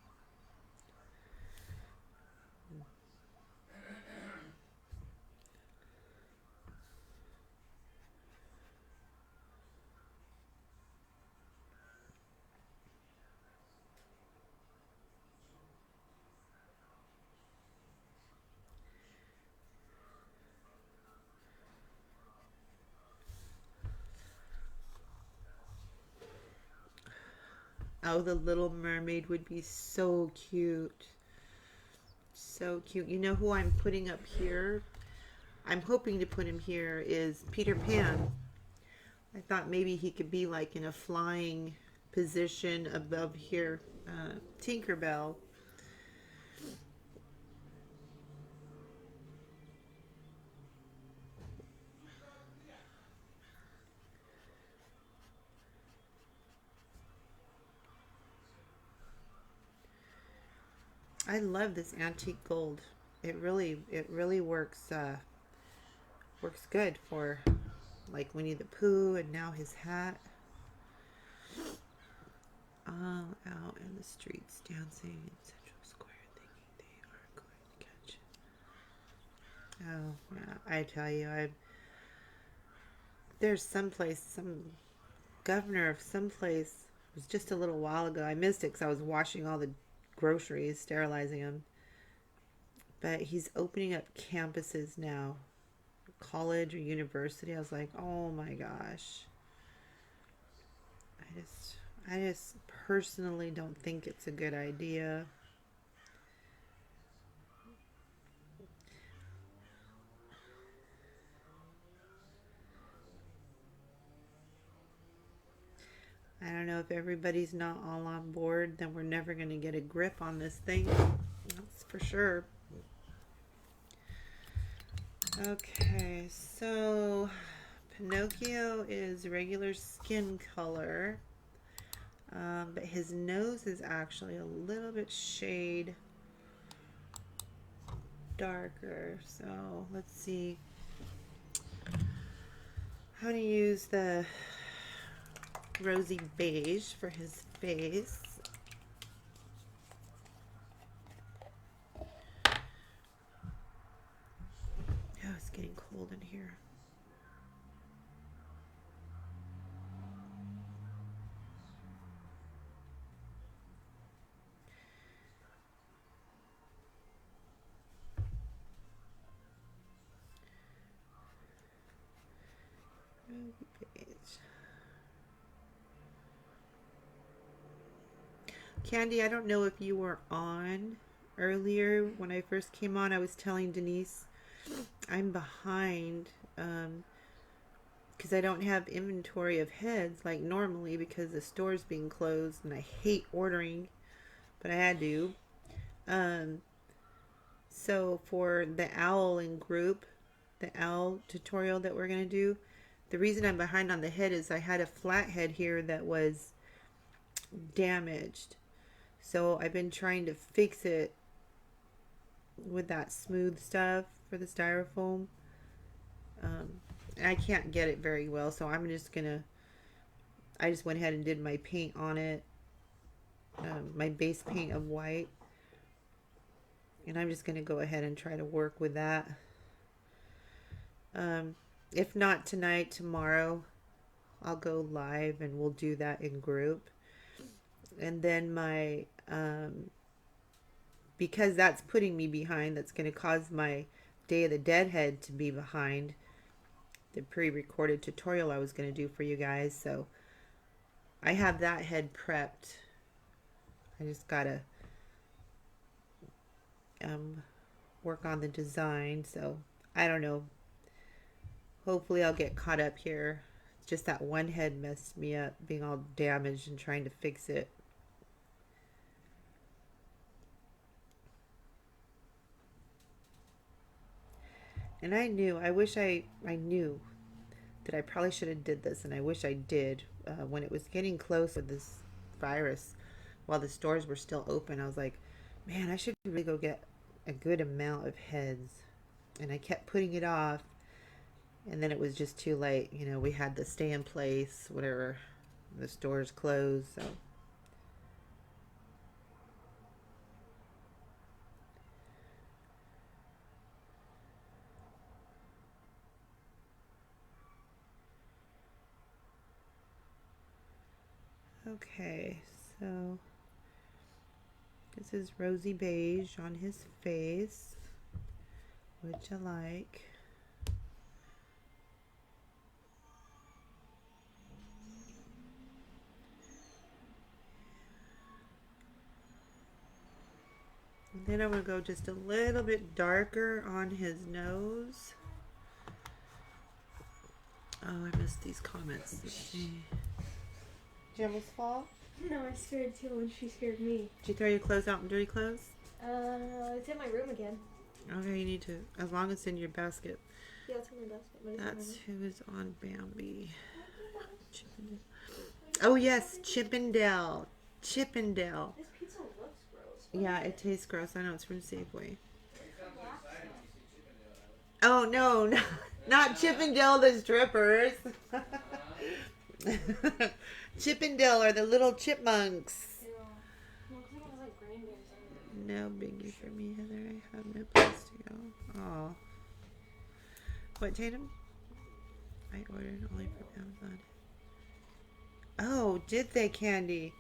Oh, the Little Mermaid would be so cute. So cute. You know who I'm putting up here? I'm hoping to put him here is Peter Pan. I thought maybe he could be like in a flying position above here. Tinkerbell. I love this antique gold. It really works good for like Winnie the Pooh and now his hat. All out in the streets dancing in Central Square thinking they are going to catch it. Oh, yeah, I tell you, there's someplace, some governor of someplace, it was just a little while ago. I missed it because I was washing all the groceries, sterilizing them. But he's opening up campuses now, college or university. I was like, oh my gosh. I just personally don't think it's a good idea. I don't know, if everybody's not all on board, then we're never going to get a grip on this thing. That's for sure. Okay, so Pinocchio is regular skin color, but his nose is actually a little bit shade darker. So let's see how to use the rosy beige for his face. Oh, it's getting cold in here. Candy, I don't know if you were on earlier. When I first came on, I was telling Denise I'm behind because I don't have inventory of heads like normally because the store's being closed and I hate ordering, but I had to. So for the owl in group, the owl tutorial that we're going to do, the reason I'm behind on the head is I had a flat head here that was damaged. So I've been trying to fix it with that smooth stuff for the styrofoam. I can't get it very well, so I'm just gonna, I just went ahead and did my paint on it, my base paint of white, and I'm just gonna go ahead and try to work with that. If not tonight, tomorrow I'll go live and we'll do that in group. And then my because that's putting me behind, that's going to cause my Day of the Dead head to be behind the pre-recorded tutorial I was going to do for you guys. So I have that head prepped. I just gotta work on the design. So I don't know, hopefully I'll get caught up here. Just that one head messed me up, being all damaged and trying to fix it. And I knew, I wish I knew that I probably should have did this, and I wish I did. When it was getting close with this virus, while the stores were still open, I was like, man, I should really go get a good amount of heads. And I kept putting it off. And then it was just too late. You know, we had to stay in place, whatever. The stores closed, so. Okay, so this is rosy beige on his face, which I like. And then I'm going to go just a little bit darker on his nose. Oh, I missed these comments. Did you almost fall? No, I scared too when she scared me. Did you throw your clothes out in dirty clothes? It's in my room again. Okay, you need to, as long as it's in your basket. Yeah, it's in my basket. But it's That's who is on Bambi. Chippendale. Oh yes, Chippendale. Chippendale. This pizza looks gross. Yeah, it tastes gross. I know, it's from Safeway. Oh no, no, not Chippendale the strippers. Chippendale are the little chipmunks. Yeah. No, because it was like grain beans. No biggie for me, Heather. I have no place to go. Oh. What, Tatum? I ordered only from Amazon. Oh, did they, Candy?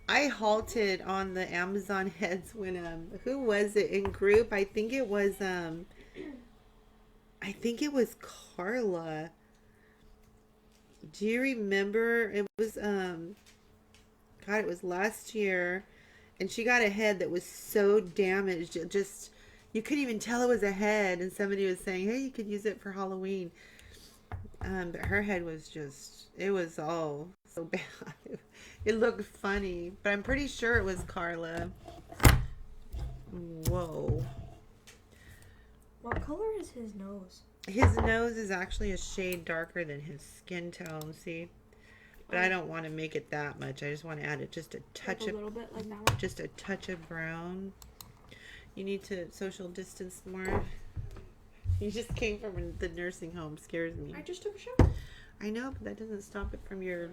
I halted on the Amazon heads when who was it in group? I think it was Carla. Do you remember? It was God, it was last year, and she got a head that was so damaged. It just, you couldn't even tell it was a head, and somebody was saying, hey, you could use it for Halloween. But her head was just, it was all so bad. It looked funny, but I'm pretty sure it was Carla. Whoa. What color is his nose? His nose is actually a shade darker than his skin tone, see? But I don't want to make it that much. I just want to add it just a touch Like a of, little bit like that one. just a touch of brown. You need to social distance more. You just came from the nursing home. Scares me. I just took a shower. I know, but that doesn't stop it from your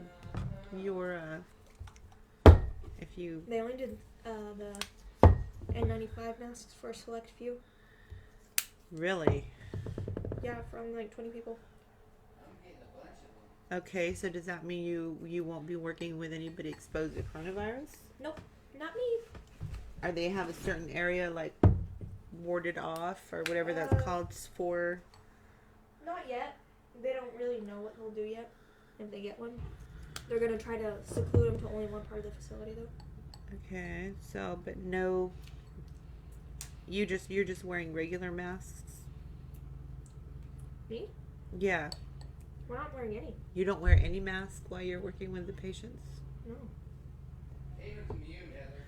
if you. They only did the N95 masks for a select few. Really? Yeah, from like 20 people. Okay, so does that mean you won't be working with anybody exposed to coronavirus? Nope, not me. Are they have a certain area like warded off or whatever that's called for? Not yet. They don't really know what they'll do yet if they get one. They're gonna try to seclude them to only one part of the facility though. Okay, so but no. You're just wearing regular masks? Me? Yeah. We're not wearing any. You don't wear any mask while you're working with the patients? No. Even from you, Heather.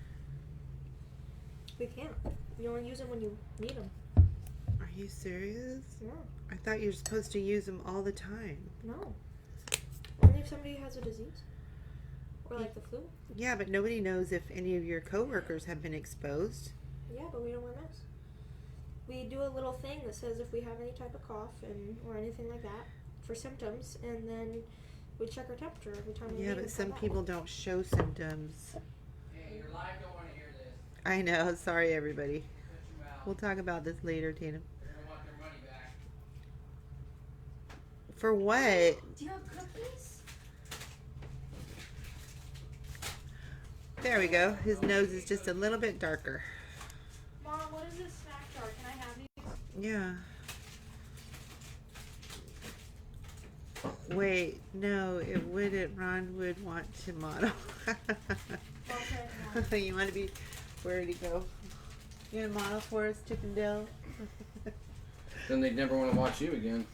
We can't. You only use them when you need them. Are you serious? No. I thought you were supposed to use them all the time. No. Only if somebody has a disease. Or like the flu. Yeah, but nobody knows if any of your coworkers have been exposed. Yeah, but we don't wear masks. We do a little thing that says if we have any type of cough or anything like that for symptoms, and then we check our temperature every time we Yeah, leave but and some come back. people don't show symptoms. Hey, your live don't want to hear this. I know. Sorry, everybody. Shut your mouth. We'll talk about this later, Tina. They're going to want their money back. For what? Do you have cookies? There we go. His nose is just a little bit darker. Mom, what is this snack jar? Can I have these? Yeah. Wait, no, it wouldn't. Ron would want to model. Okay. You want to be, where did he go? You want to model for us, Chippendale? Then they'd never want to watch you again.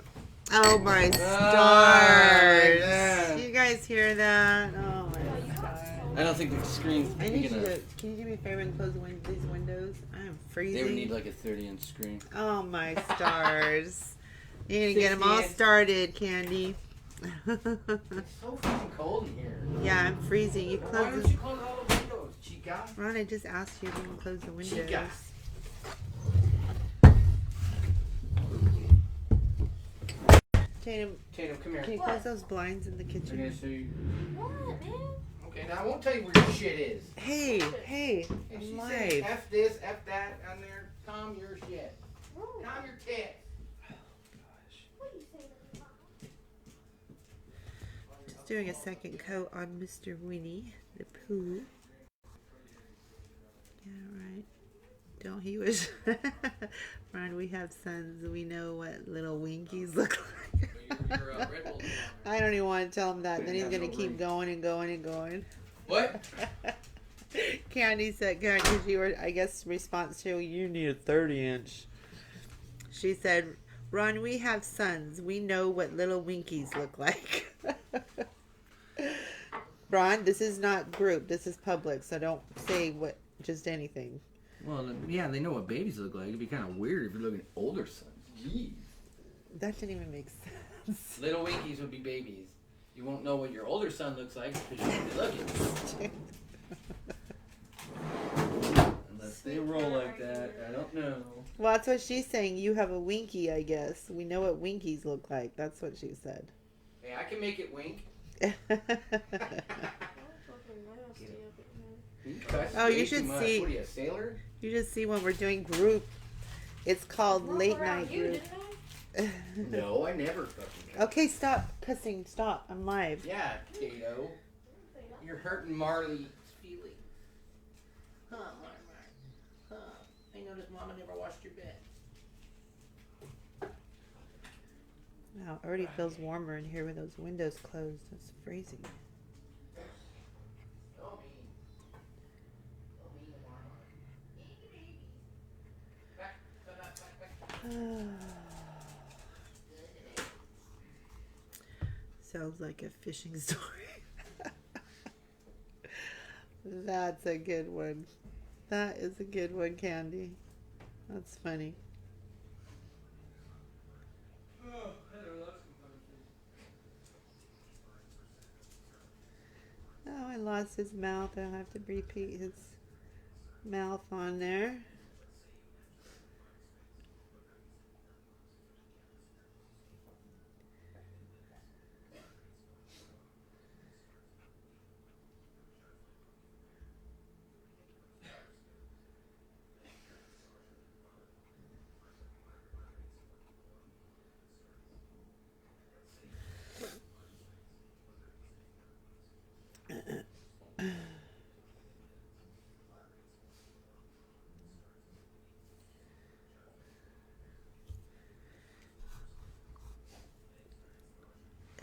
Oh my stars! You guys hear that? Oh my stars! I don't think the screen's I big need you enough. to. Can you do me a favor and close these windows? I'm freezing. They would need like a 30-inch screen. Oh my stars! You're gonna get them all 60 started, Candy. It's so freaking cold in here. Yeah, I'm freezing. You Why close don't the. you close all the windows, chica? Ron, I just asked you if you can close the windows. Chica. Tatum, Tatum, come here. can you What? close those blinds in the I'm kitchen? gonna show you. What, man? Okay, now I won't tell you where your shit is. Hey, Hey, I'm she live. said F this, F that on there. Calm your shit. No. Calm your tits. What are you saying to me, Mom? Just doing a second coat on Mr. Winnie the Pooh. Yeah, right. Don't he wish? Ron, we have sons. We know what little winkies look like. Red Bull. I don't even want to tell him that. Then he's have going to no keep room. going and going and going. What? Candy said, because you were, I guess, response to, you need a 30-inch. She said, Ron, we have sons. We know what little winkies look like. Ron, this is not group. This is public, so don't say just anything. Well, yeah, they know what babies look like. It'd be kind of weird if you're looking at older sons. Jeez. That didn't even make sense. Little winkies would be babies. You won't know what your older son looks like because you won't be looking. Unless they roll like that. I don't know. Well, that's what she's saying. You have a winky, I guess. We know what winkies look like. That's what she said. Hey, I can make it wink. Oh, you should see. What are you, a sailor? You just see when we're doing group. It's called late night you, group. didn't I? No, I never fucking. Okay, stop cussing. Stop. I'm live. Yeah, Kato. You're hurting Marley's feelings. Huh, Huh. I noticed Mama never washed your bed. Wow, it already feels warmer in here with those windows closed. It's freezing. Sounds like a fishing story. That's a good one. That is a good one, Candy. That's funny. Oh, I lost his mouth. I'll have to repeat his mouth on there.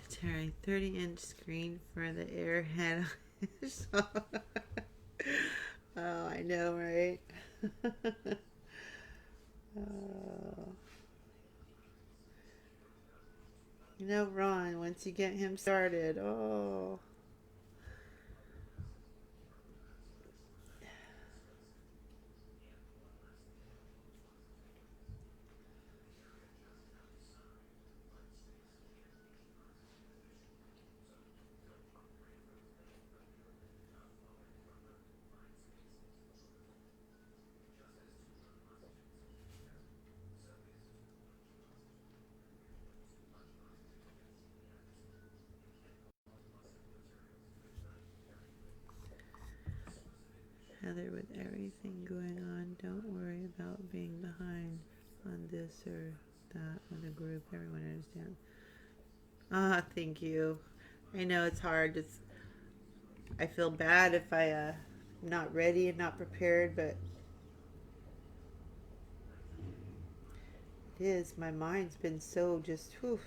Terry, 30-inch screen for the airhead. Oh, I know, right? Oh. You know, Ron, once you get him started, oh. Heather, with everything going on, don't worry about being behind on this or that with a group. Everyone understands. Ah, thank you. I know it's hard. I feel bad if I'm not ready and not prepared, but it is. My mind's been so just, whew.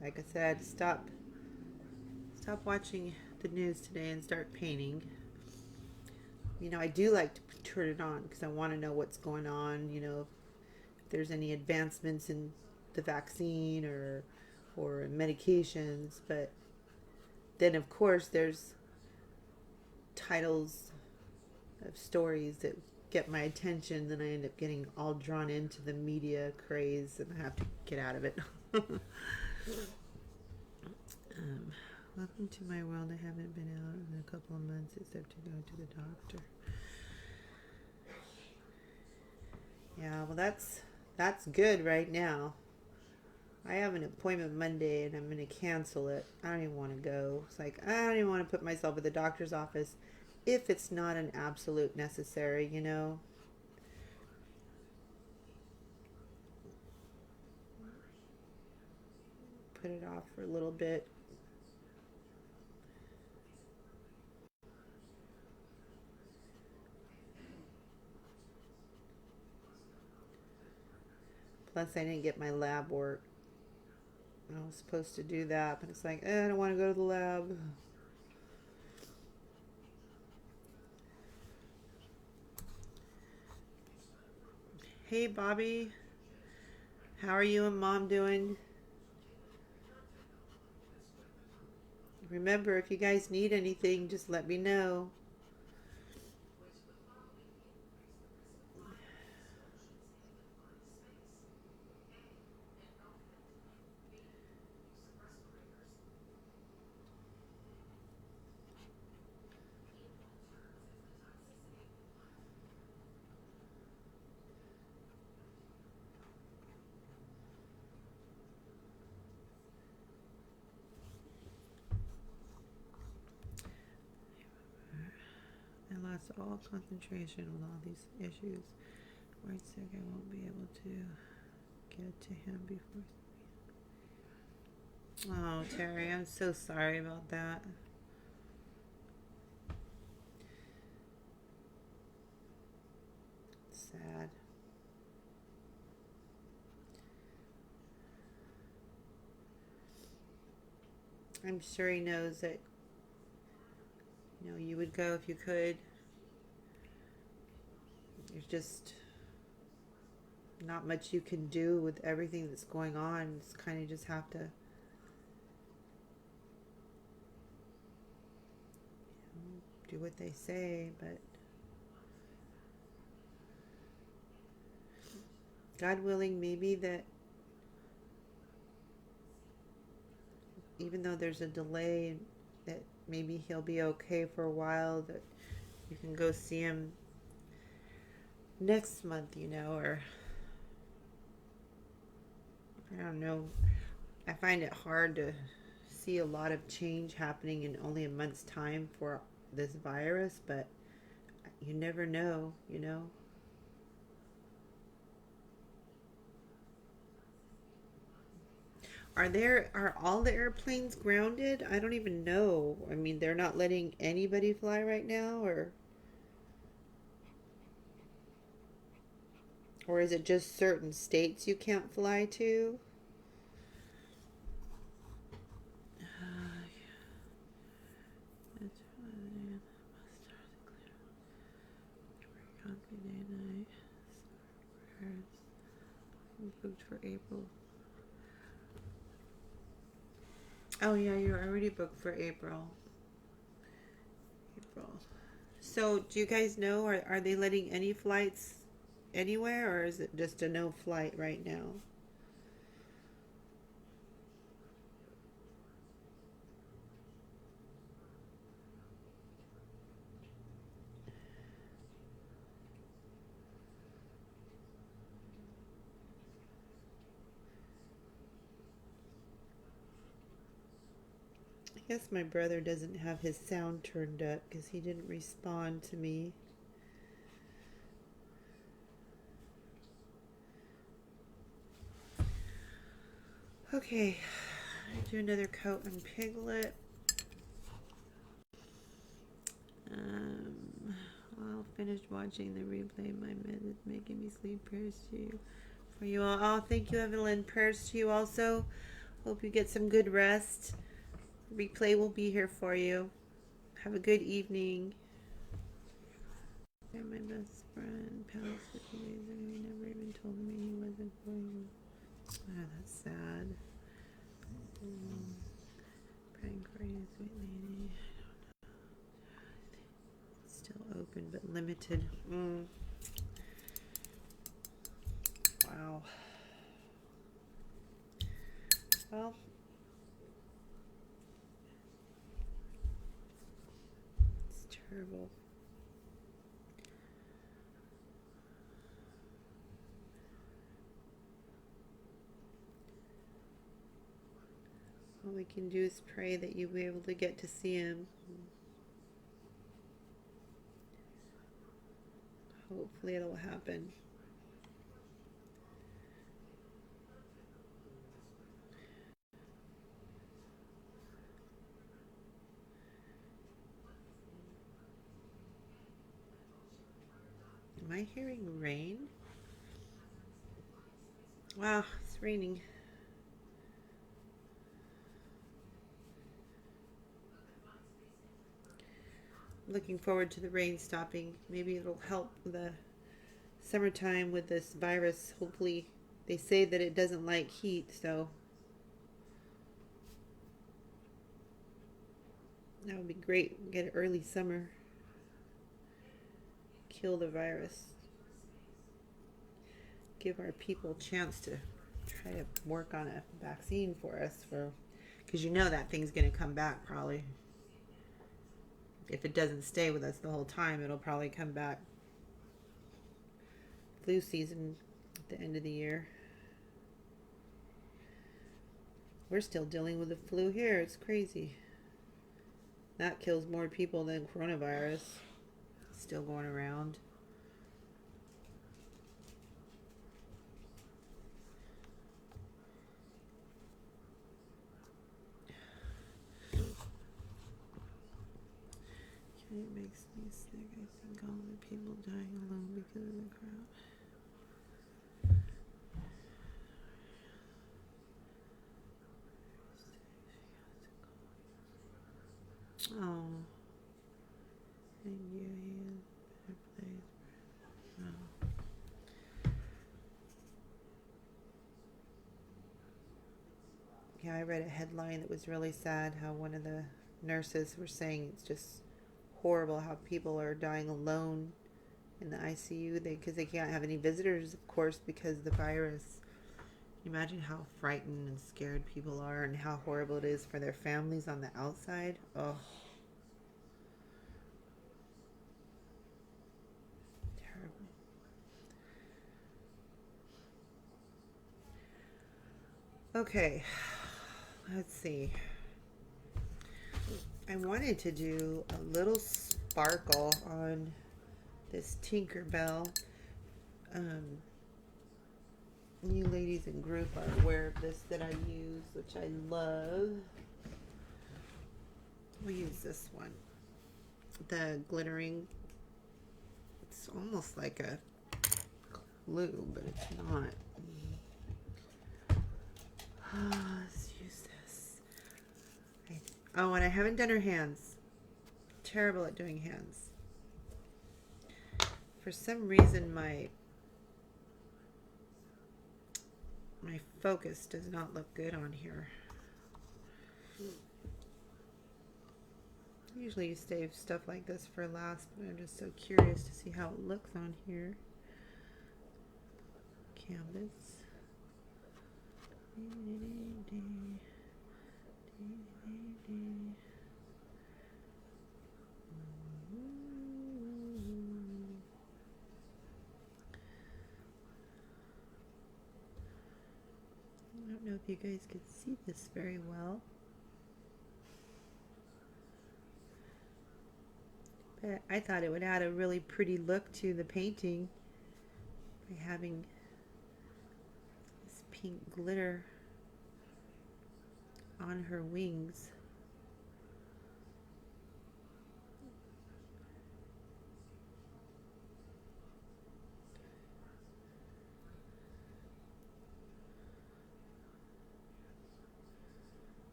Like I said, stop watching the news today and start painting. You know, I do like to turn it on because I want to know what's going on, you know, if there's any advancements in the vaccine or medications. But then of course there's titles of stories that get my attention, then I end up getting all drawn into the media craze and I have to get out of it. Welcome to my world. I haven't been out in a couple of months except to go to the doctor. Yeah, well that's That's good right now. I have an appointment Monday and I'm going to cancel it. I don't even want to go. It's like, I don't even want to put myself at the doctor's office if it's not an absolute necessary, you know. Put it off for a little bit. Plus, I didn't get my lab work. I was supposed to do that, but it's like, I don't want to go to the lab. Hey, Bobby. How are you and Mom doing? Remember, if you guys need anything, just let me know. I lost all concentration with all these issues. Wait a sec, I won't be able to get to him before. Oh, Terry, I'm so sorry about that. Sad. I'm sure he knows that, you know, you would go if you could. There's just not much you can do with everything that's going on. It's kind of just have to, you know, do what they say, but God willing, maybe that even though there's a delay, that maybe he'll be okay for a while, that you can go see him next month, you know, or I don't know. I find it hard to see a lot of change happening in only a month's time for this virus, but you never know, you know. Are all the airplanes grounded? I don't even know. I mean, they're not letting anybody fly right now, or is it just certain states you can't fly to? Booked for April. Oh yeah, you're already booked for April. So do you guys know, are they letting any flights anywhere, or is it just a no flight right now? I guess my brother doesn't have his sound turned up because he didn't respond to me. Okay, do another coat on Piglet. I'll finish watching the replay. My med is making me sleep. Prayers to you. For you all. Oh, thank you, Evelyn. Prayers to you also. Hope you get some good rest. Replay will be here for you. Have a good evening. My best friend passed a few days ago. He never even told me he wasn't going. Oh, that's sad. Praying for you, sweet lady. It's still open but limited. Wow. Well, it's terrible. we can do is pray that you'll be able to get to see him. Hopefully it'll happen. Am I hearing rain? Wow, it's raining. Looking forward to the rain stopping. Maybe it'll help the summertime with this virus. Hopefully, they say that it doesn't like heat, so that would be great. Get an early summer. Kill the virus. Give our people a chance to try to work on a vaccine for us, because you know that thing's going to come back probably. If it doesn't stay with us the whole time, it'll probably come back. Flu season at the end of the year. We're still dealing with the flu here. It's crazy. That kills more people than coronavirus. Still going around. It makes me sick. I think all the people dying alone because of the crowd. Oh. Thank you. Oh. Yeah, I read a headline that was really sad, how one of the nurses were saying it's just horrible how people are dying alone in the ICU because they can't have any visitors, of course, because of the virus. Imagine how frightened and scared people are and how horrible it is for their families on the outside. Oh, terrible. Okay, let's see. I wanted to do a little sparkle on this Tinkerbell. You ladies in group are aware of this that I use, which I love. We'll use this one. The glittering. It's almost like a glue, but it's not. Let's use this. Oh, and I haven't done her hands. Terrible at doing hands. For some reason, my focus does not look good on here. Usually you save stuff like this for last, but I'm just so curious to see how it looks on here. Canvas. I don't know if you guys could see this very well, but I thought it would add a really pretty look to the painting by having this pink glitter on her wings.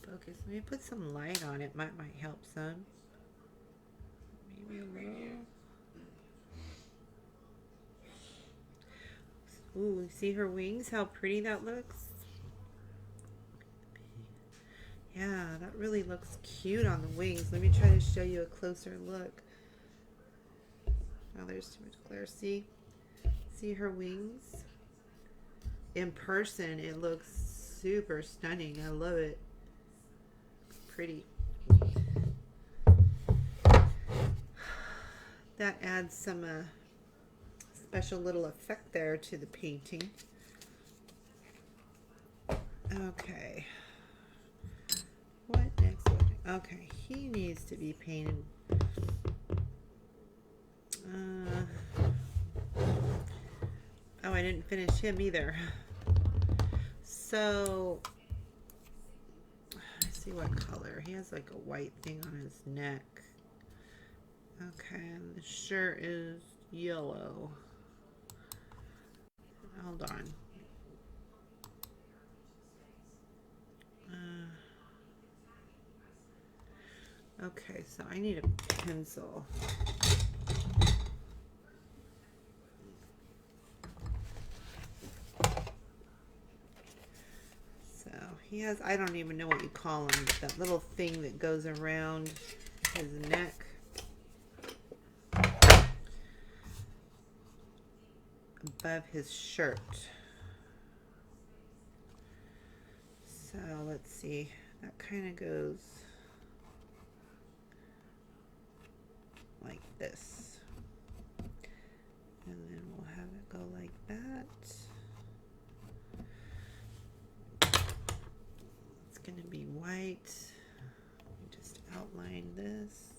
Focus. Maybe put some light on it. Might help some. Maybe a little. Ooh, see her wings? How pretty that looks. Yeah, that really looks cute on the wings. Let me try to show you a closer look. Oh, there's too much glare. See her wings? In person, it looks super stunning. I love it. Pretty. That adds some special little effect there to the painting. Okay. What next? Okay, he needs to be painted. Oh, I didn't finish him either. So, let's see what color. He has like a white thing on his neck. Okay, and the shirt is yellow. Hold on. Okay, so I need a pencil. So he has, I don't even know what you call him, but that little thing that goes around his neck. Above his shirt. So let's see, that kind of goes like this, and then we'll have it go like that. It's going to be white. Just outline this.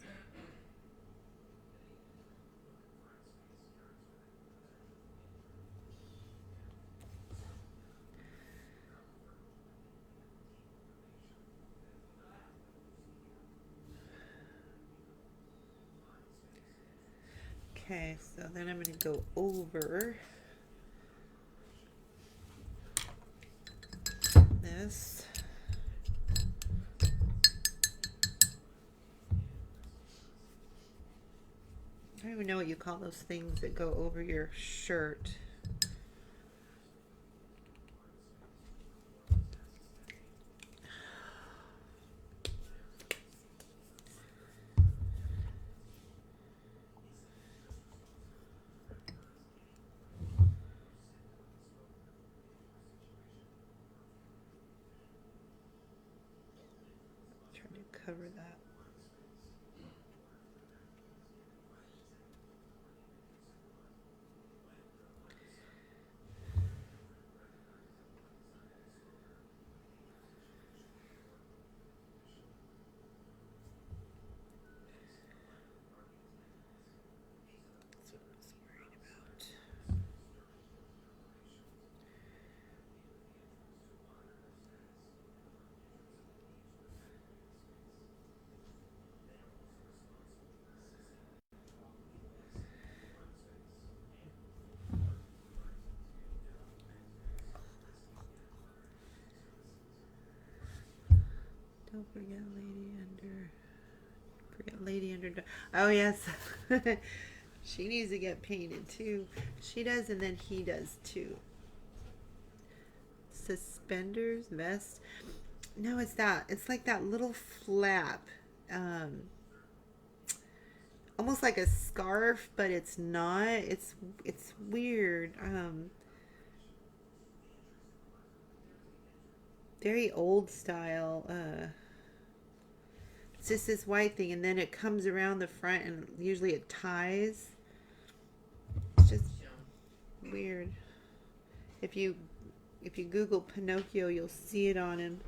Okay, so then I'm going to go over this. I don't even know what you call those things that go over your shirt. Cover that. That's what I was worried about. Don't forget Lady Under. Oh yes, she needs to get painted too. She does, and then he does too. Suspenders, vest. No, it's that. It's like that little flap, almost like a scarf, but it's not. It's weird. Very old style. It's just this white thing, and then it comes around the front, and usually it ties. It's just weird. If you Google Pinocchio, you'll see it on him.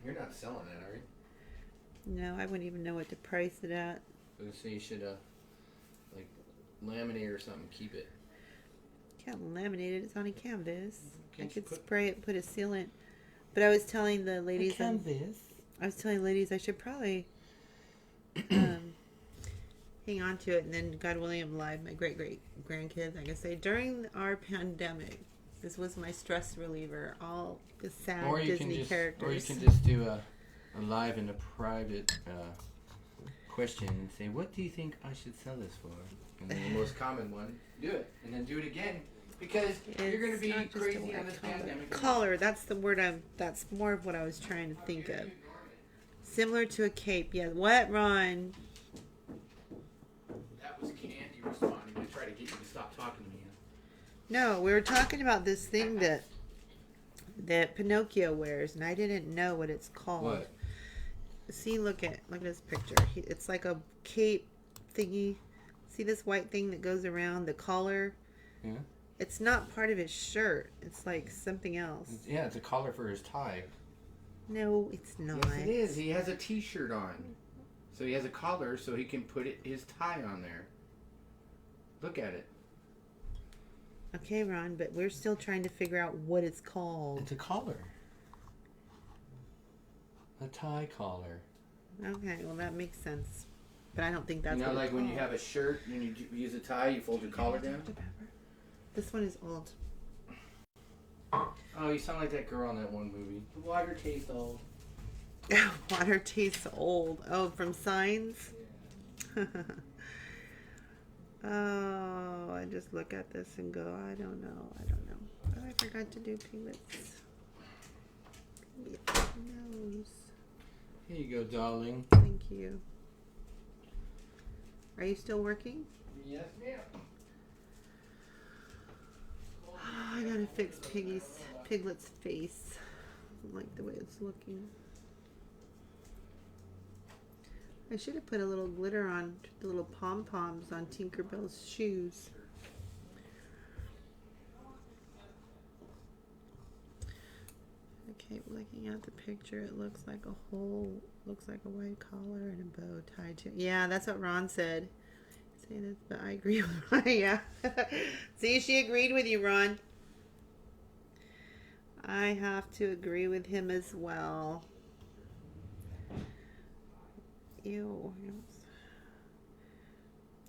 You're not selling that, are you? No, I wouldn't even know what to price it at. So you should like laminate or something. Keep it. Can't laminate it. It's on a canvas. I Can't you could put- spray it, put a sealant. But I was telling the ladies, canvas. I should probably hang on to it, and then God willing, I'm live. My great grandkids, I can say, during our pandemic, this was my stress reliever. All the sad Disney characters. Or you can just do a live in a private question and say, "What do you think I should sell this for?" And then the most common one, do it, and then do it again. Because you're going to be not just a crazy word, on this pandemic. Collar, that's the word that's more of what I was trying to think of. Similar to a cape, yeah. What, Ron? That was Candy responding to try to get you to stop talking to me. No, we were talking about this thing that Pinocchio wears, and I didn't know what it's called. What? See, look at this picture. It's like a cape thingy. See this white thing that goes around the collar? Yeah. It's not part of his shirt. It's like something else. Yeah, it's a collar for his tie. No, it's not. Yes, it is. He has a T-shirt on, so he has a collar so he can put his tie on there. Look at it. Okay, Ron, but we're still trying to figure out what it's called. It's a collar. A tie collar. Okay, well that makes sense, but I don't think that's. You know, what like it's when called. you have a shirt and you use a tie, you fold your collar down. This one is old. Oh, you sound like that girl in that one movie. The water tastes old. Water tastes old. Oh, from Signs? Oh, I just look at this and go, I don't know. Oh, I forgot to do piglets. Nose. Here you go, darling. Thank you. Are you still working? Yes, ma'am. Oh, I gotta fix Piglet's face. I don't like the way it's looking. I should have put a little glitter on the little pom-poms on Tinkerbell's shoes. Okay, looking at the picture, it looks like a white collar and a bow tied to. Yeah, that's what Ron said. Say this, but I agree with Ron. Yeah. See, she agreed with you, Ron. I have to agree with him as well. Ew.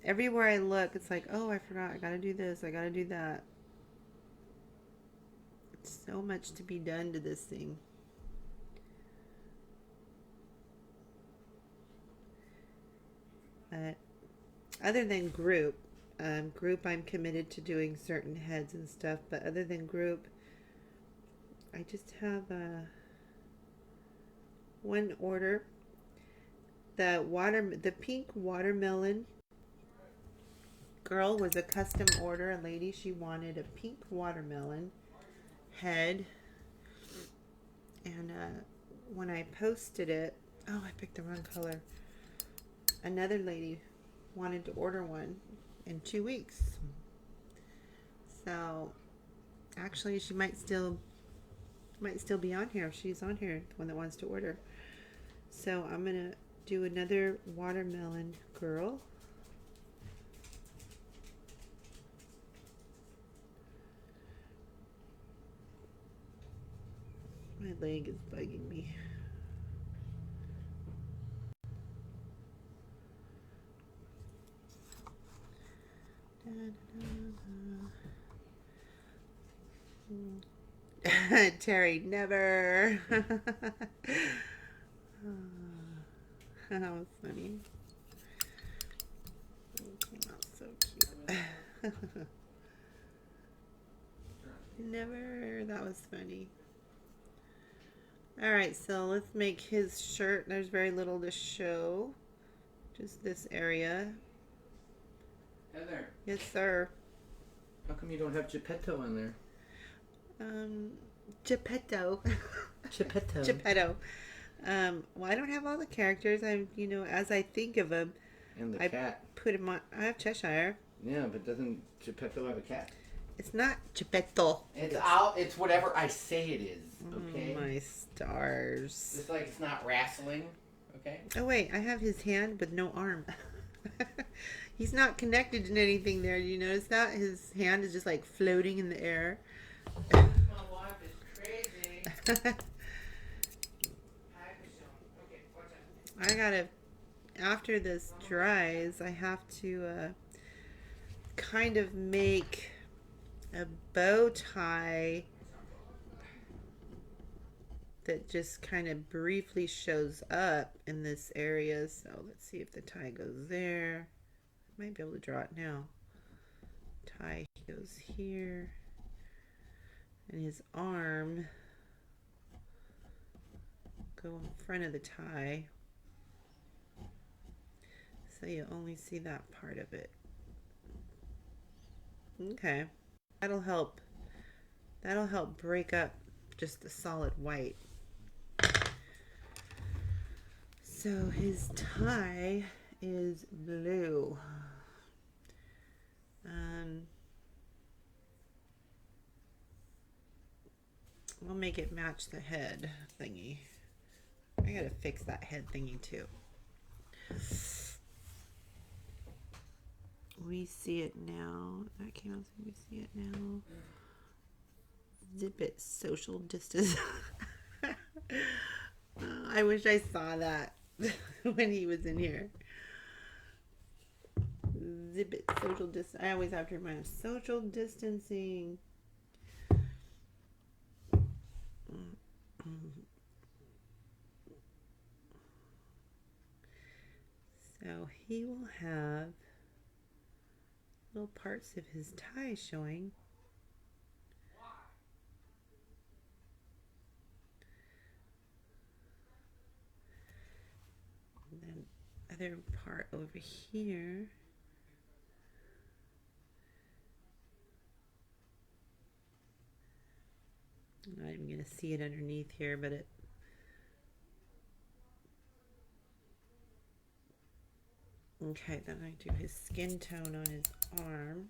Everywhere I look, it's like, oh, I forgot. I gotta do this. I gotta do that. It's so much to be done to this thing. Other than group, I'm committed to doing certain heads and stuff. But other than group, I just have one order. The pink watermelon girl was a custom order. A lady, she wanted a pink watermelon head, and when I posted it, oh, I picked the wrong color. Another lady wanted to order one in 2 weeks. So actually, she might still be on here. She's on here, the one that wants to order. So I'm gonna do another watermelon girl. My leg is bugging me. Terry, never. That was funny. It came out so cute. Never. That was funny. Alright, so let's make his shirt. There's very little to show. Just this area. Heather. Yes, sir. How come you don't have Geppetto on there? Geppetto. Geppetto. Geppetto. Well, I don't have all the characters. As I think of them, And the I cat. put them on. I have Cheshire. Yeah, but doesn't Geppetto have a cat? It's not Geppetto. It's whatever I say it is. Okay. Oh, my stars. It's like it's not wrestling. Okay. Oh wait, I have his hand but no arm. He's not connected to anything there. Do you notice that? His hand is just like floating in the air. My wife is crazy. I gotta, after this dries, I have to kind of make a bow tie that just kind of briefly shows up in this area. So let's see if the tie goes there. I might be able to draw it now. Tie goes here. And his arm go in front of the tie. So you only see that part of it. Okay. That'll help. That'll help break up just the solid white. So his tie is blue. We'll make it match the head thingy. I gotta fix that head thingy too. We see it now. That came out, so we see it now. Zip it, social distance. I wish I saw that when he was in here. Zip it, social distance. I always have to remind him, social distancing. So he will have little parts of his tie showing. And then other part over here. I'm not even going to see it underneath here, but it okay, then I do his skin tone on his arm.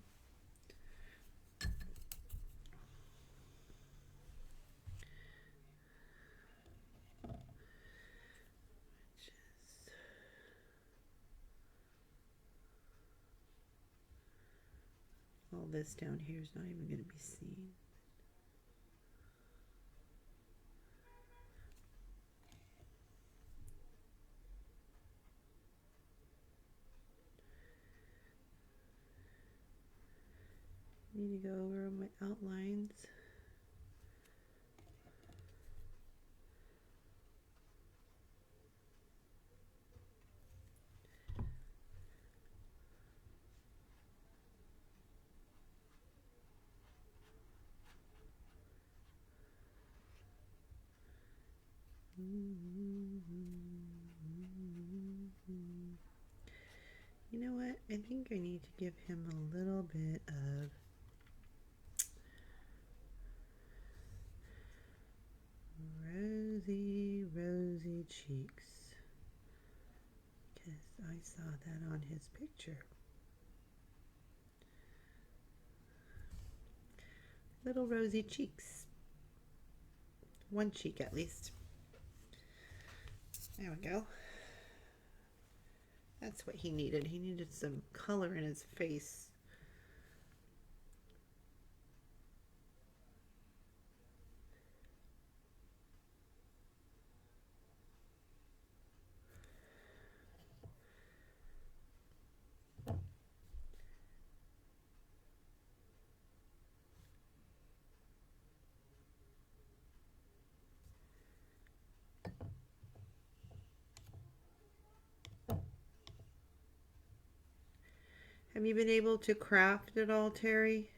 Which is all this down here is not even going to be seen. Need to go over my outlines. You know what? I think I need to give him a little bit of rosy cheeks, because I saw that on his picture. Little rosy cheeks. One cheek at least. There we go. That's what he needed. He needed some color in his face. Have you been able to craft at all, Terry?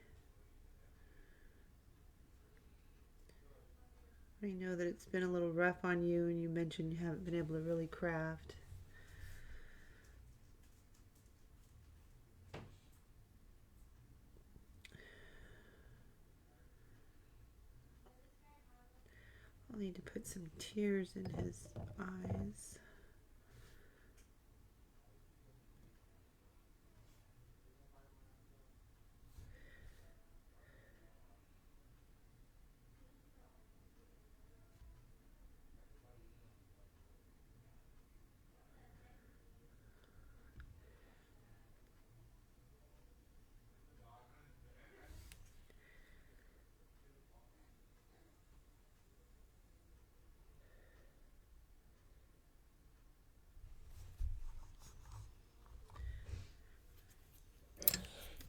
I know that it's been a little rough on you, and you mentioned you haven't been able to really craft. I'll need to put some tears in his eyes.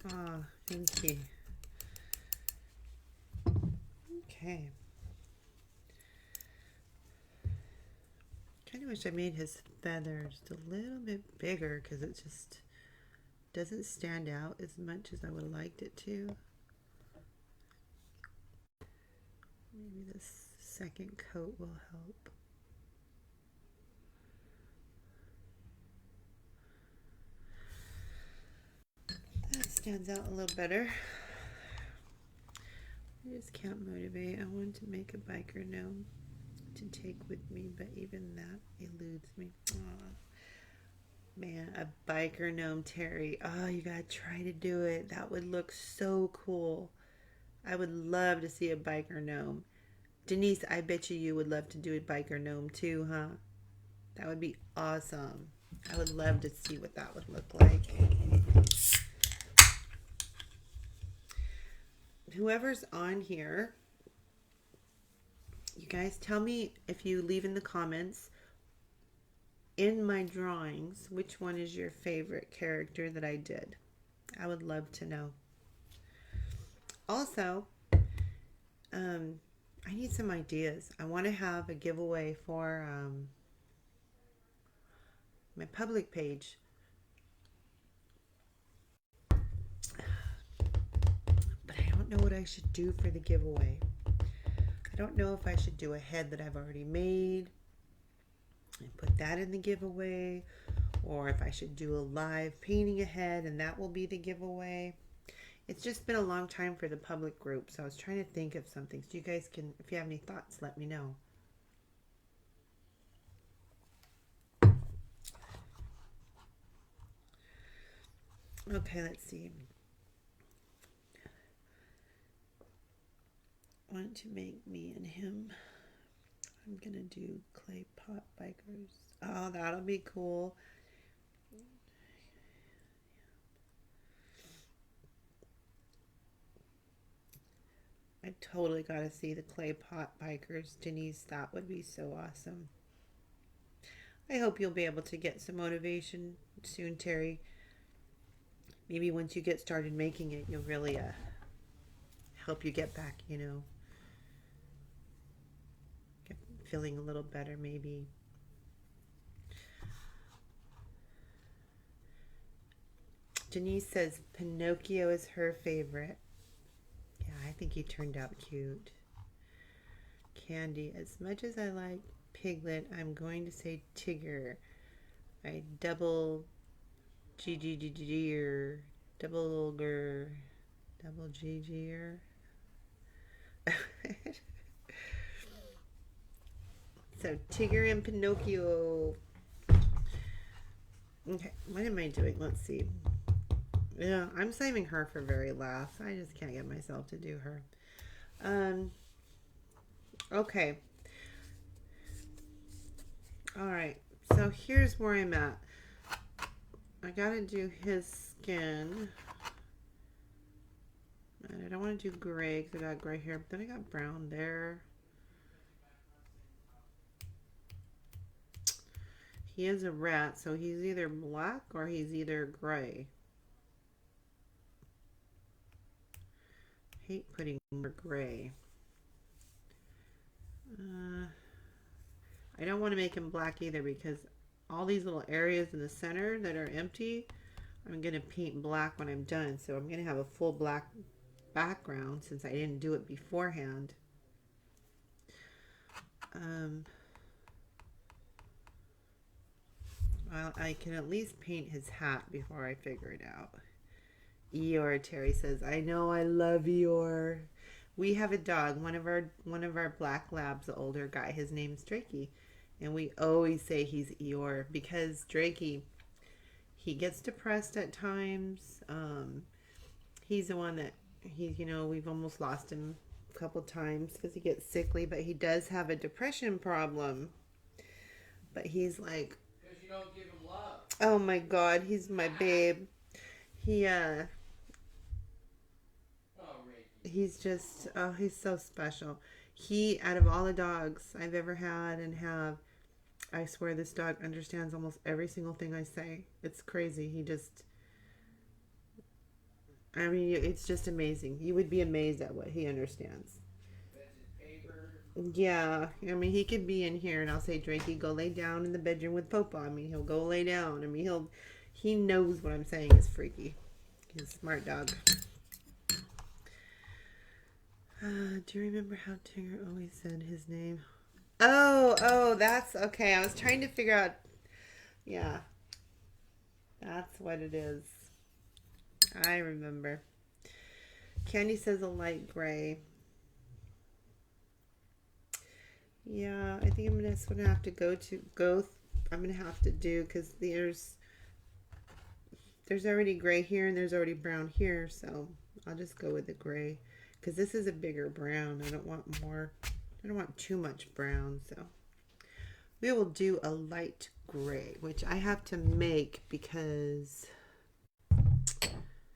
Ah, thank you. Okay. Kind of wish I made his feathers a little bit bigger, because it just doesn't stand out as much as I would have liked it to. Maybe this second coat will help. That stands out a little better. I just can't motivate. I want to make a biker gnome to take with me, but even that eludes me. Aw. Man, a biker gnome, Terry. Oh, you gotta try to do it. That would look so cool. I would love to see a biker gnome. Denise, I bet you would love to do a biker gnome too, huh? That would be awesome. I would love to see what that would look like. Whoever's on here, you guys tell me, if you leave in the comments, in my drawings, which one is your favorite character that I did? I would love to know. Also, I need some ideas. I want to have a giveaway for my public page. But I don't know what I should do for the giveaway. I don't know if I should do a head that I've already made and put that in the giveaway, or if I should do a live painting a head and that will be the giveaway. It's just been a long time for the public group, so I was trying to think of something. So you guys can, if you have any thoughts, let me know. Okay, let's see. Want to make me and him. I'm gonna do clay pot bikers. Oh, that'll be cool. I totally gotta see the clay pot bikers, Denise. That would be so awesome. I hope you'll be able to get some motivation soon, Terry. Maybe once you get started making it, you'll really help you get back, you know, get feeling a little better maybe. Denise says Pinocchio is her favorite. Yeah, I think he turned out cute. Candy, as much as I like Piglet, I'm going to say Tigger. I double GGGer, double GGer. So Tigger and Pinocchio. Okay, what am I doing? Let's see. Yeah, I'm saving her for very last. I just can't get myself to do her. Okay. All right. So here's where I'm at. I gotta do his skin. And I don't want to do gray because I got gray hair, but then I got brown there. He is a rat, so he's either black or he's either gray. Hate putting more gray. I don't want to make him black either because all these little areas in the center that are empty, I'm going to paint black when I'm done. So I'm going to have a full black background since I didn't do it beforehand. Well, I can at least paint his hat before I figure it out. Eeyore, Terry says, I know, I love Eeyore. We have a dog, one of our black labs, the older guy. His name's Drakey, and we always say he's Eeyore because Drakey, he gets depressed at times. He's the one that we've almost lost him a couple times because he gets sickly, but he does have a depression problem. But he's like, because you don't give him love. Oh my God, he's my babe. He's just, he's so special. He, out of all the dogs I've ever had and have, I swear this dog understands almost every single thing I say. It's crazy. He just, I mean, it's just amazing. You would be amazed at what he understands. Yeah, I mean, he could be in here and I'll say, Drakey, go lay down in the bedroom with Popa. I mean, he'll go lay down. I mean, he knows what I'm saying is freaky. He's a smart dog. Do you remember how Tigger always said his name? Oh, that's okay. I was trying to figure out. Yeah, that's what it is. I remember. Candy says a light gray. Yeah, I think I'm just gonna have to I'm gonna have to do, because there's already gray here and there's already brown here, so I'll just go with the gray because this is a bigger brown. I don't want too much brown, so we will do a light gray, which I have to make because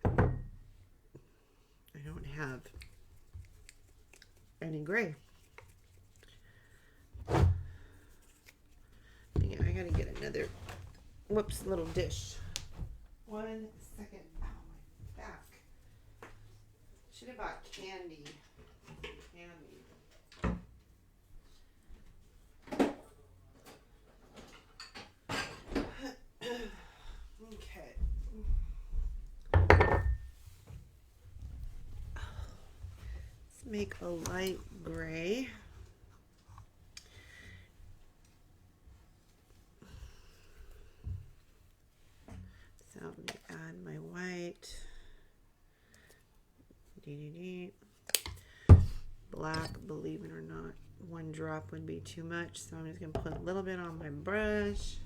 I don't have any gray. Yeah, I gotta get another little dish. 1 second. Ow, my back. Should have bought candy. Okay. Let's make a light gray. So I'm going to add my white. Black, believe it or not, 1 drop would be too much, so I'm just going to put a little bit on my brush.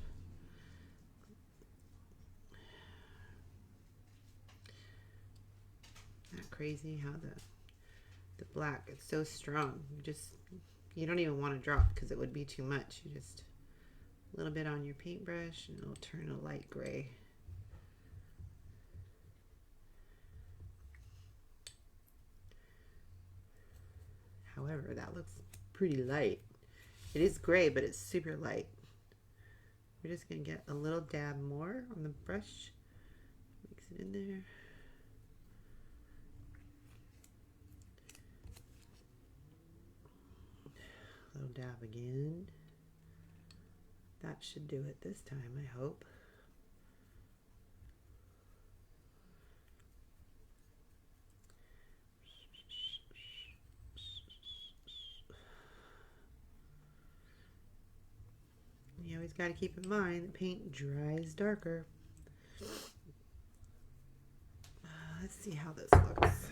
Not crazy how the black is so strong. You don't even want to drop because it would be too much. You just a little bit on your paintbrush and it'll turn a light gray. However, that looks pretty light. It is gray, but it's super light. We're just going to get a little dab more on the brush. Mix it in there. A little dab again. That should do it this time, I hope. You always got to keep in mind the paint dries darker. Let's see how this looks.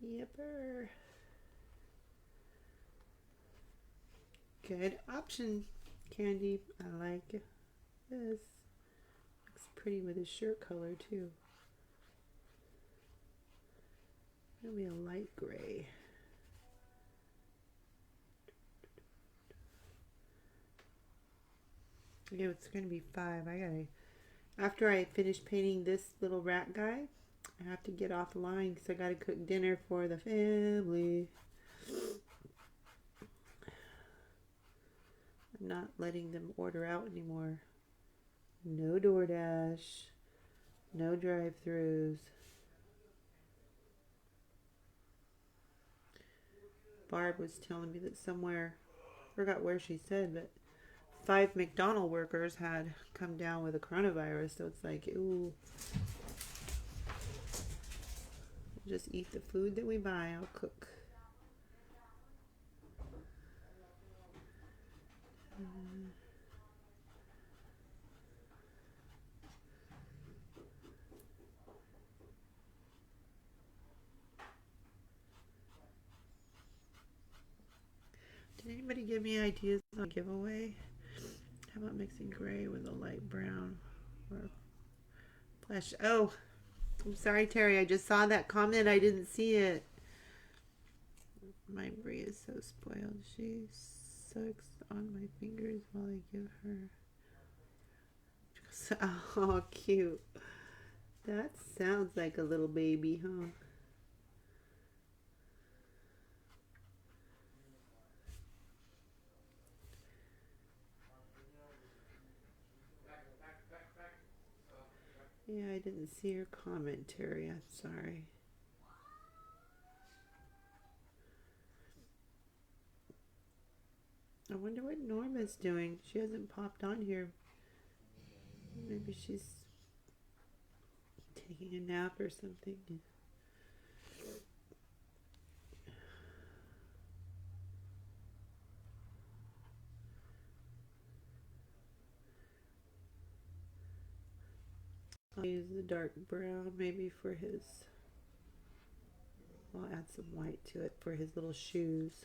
Yepper. Good option, Candy. I like this. Looks pretty with his shirt color too. It'll be a light gray. Yeah, it's gonna be 5. After I finish painting this little rat guy, I have to get off the line because I gotta cook dinner for the family. I'm not letting them order out anymore. No DoorDash, no drive-thrus. Barb was telling me that somewhere, I forgot where she said, but 5 McDonald's workers had come down with a coronavirus. So it's like, ooh, just eat the food that we buy. I'll cook. Did anybody give me ideas on a giveaway? How about mixing gray with a light brown or flesh? Oh, I'm sorry, Terry. I just saw that comment. I didn't see it. My Brie is so spoiled. She sucks on my fingers while I give her. Oh, cute. That sounds like a little baby, huh? Yeah, I didn't see your comment, Terry. I'm sorry. I wonder what Norma's doing. She hasn't popped on here. Maybe she's taking a nap or something. I'll use the dark brown maybe for his I'll add some white to it for his little shoes.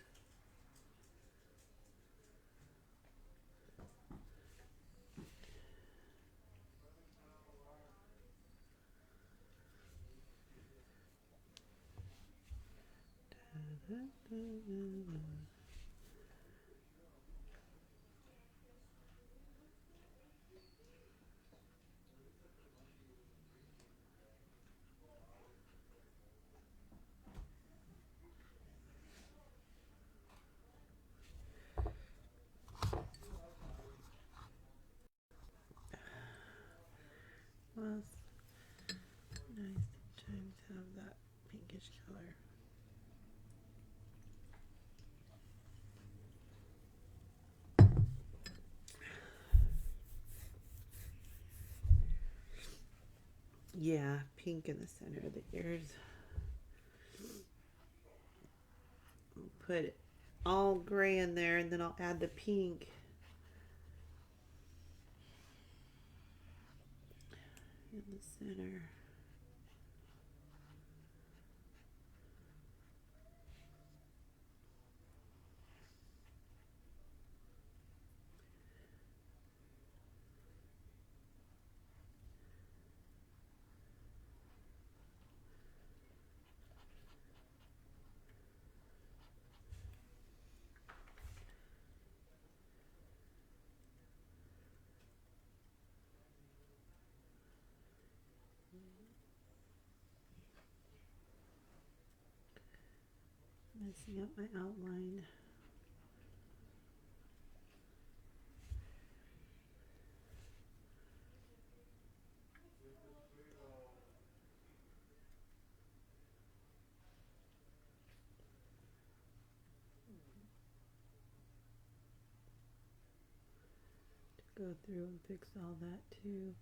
Well, it's nice sometimes have that pinkish color. Yeah, pink in the center of the ears. I'll put all gray in there, and then I'll add the pink. In the center. Messing up my outline. Go through and fix all that too.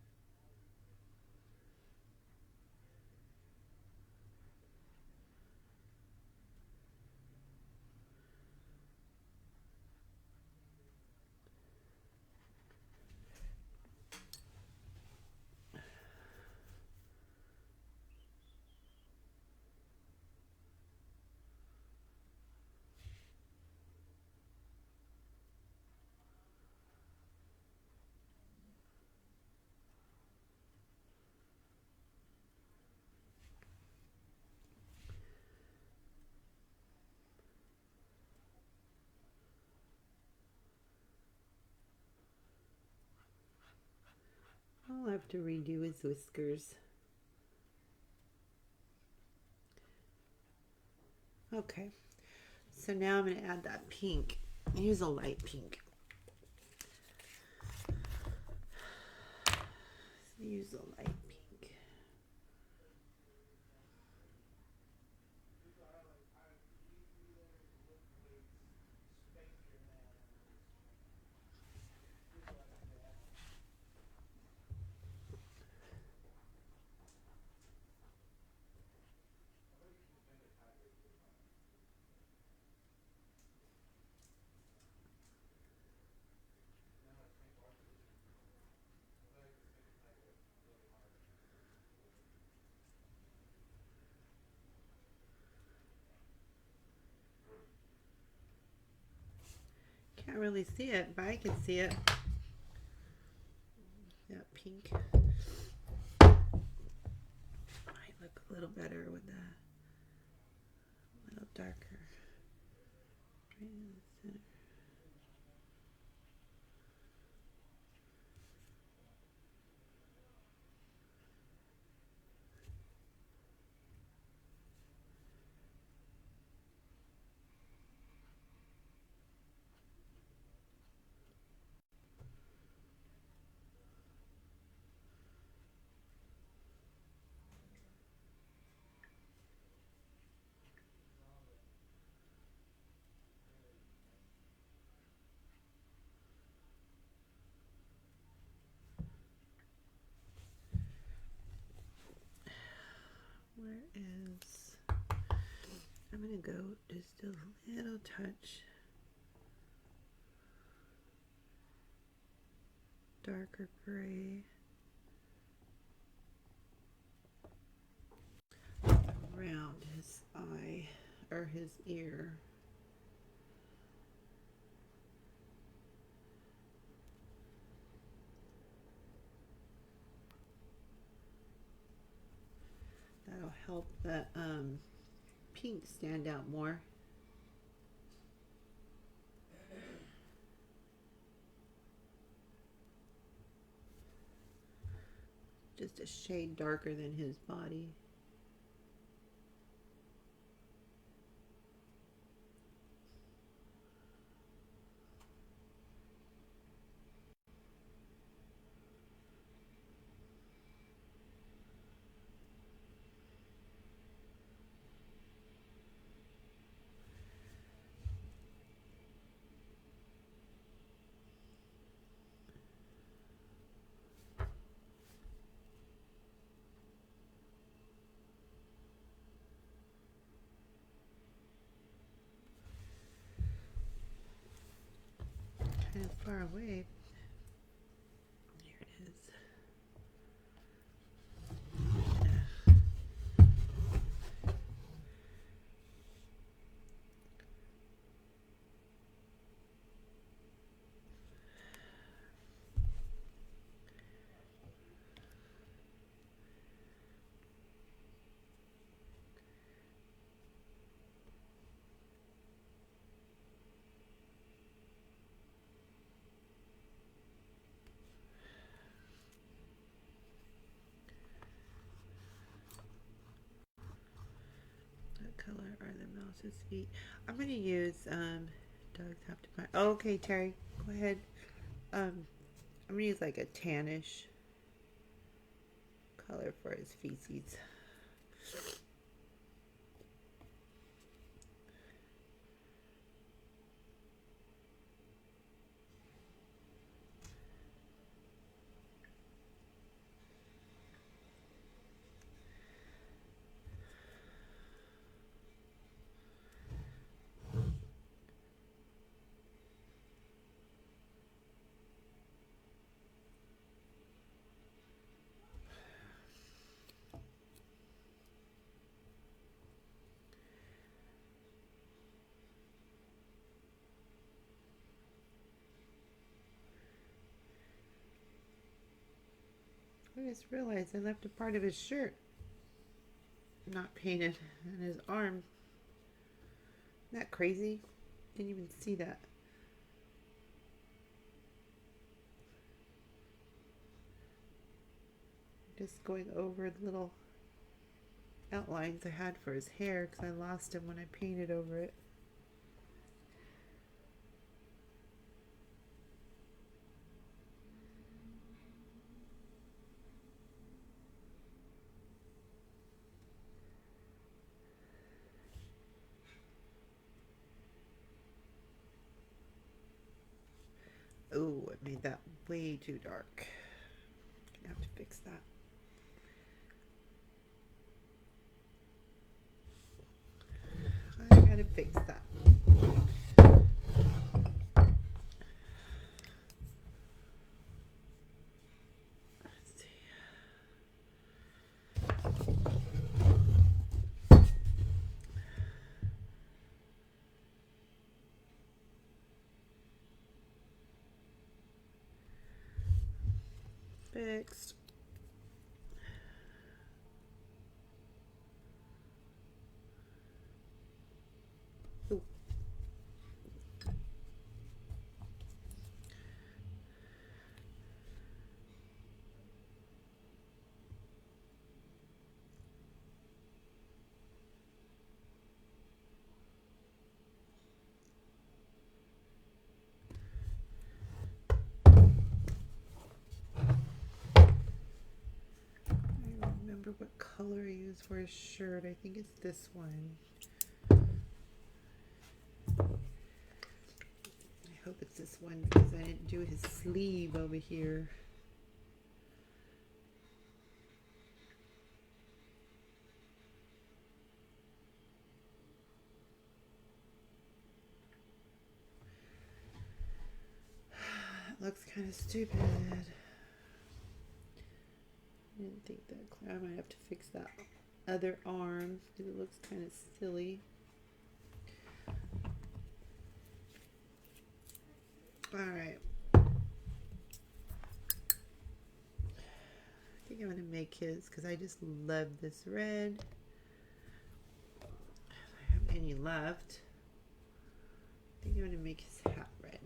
I'll have to redo his whiskers. Okay, so now I'm going to add that pink. Use a light pink. Use a light pink. Can't really see it, but I can see it. That pink might look a little better with that. A little darker. Right in the center. Where is, I'm going to go just a little touch darker gray around his eye or his ear. That'll help the pink stand out more. Just a shade darker than his body. Kind of far away. Here it is. What color are the mouse's feet? I'm going to use dogs have to find. Oh, okay, Terry, go ahead. I'm going to use like a tannish color for his feces. I just realized I left a part of his shirt not painted and his arm. Isn't that crazy? Didn't even see that. Just going over the little outlines I had for his hair because I lost him when I painted over it. Oh, I made that way too dark. I have to fix that. I gotta fix that. Let's see. Fixed. Ooh. Remember what color I used for his shirt. I think it's this one. I hope it's this one because I didn't do his sleeve over here. It looks kind of stupid. I didn't think that clear. I might have to fix that other arm because it looks kind of silly. All right. I think I'm going to make his because I just love this red. If I have any left, I think I'm going to make his hat red.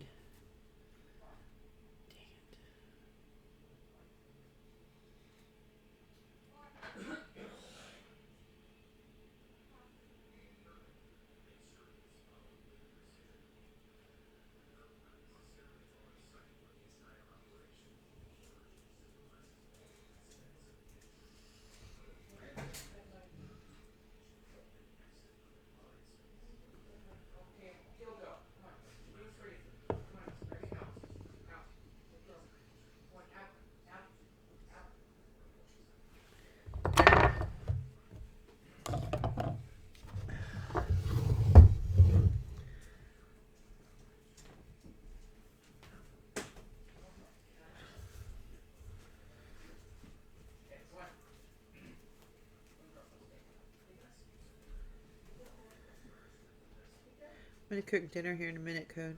I'm going to cook dinner here in a minute, Code.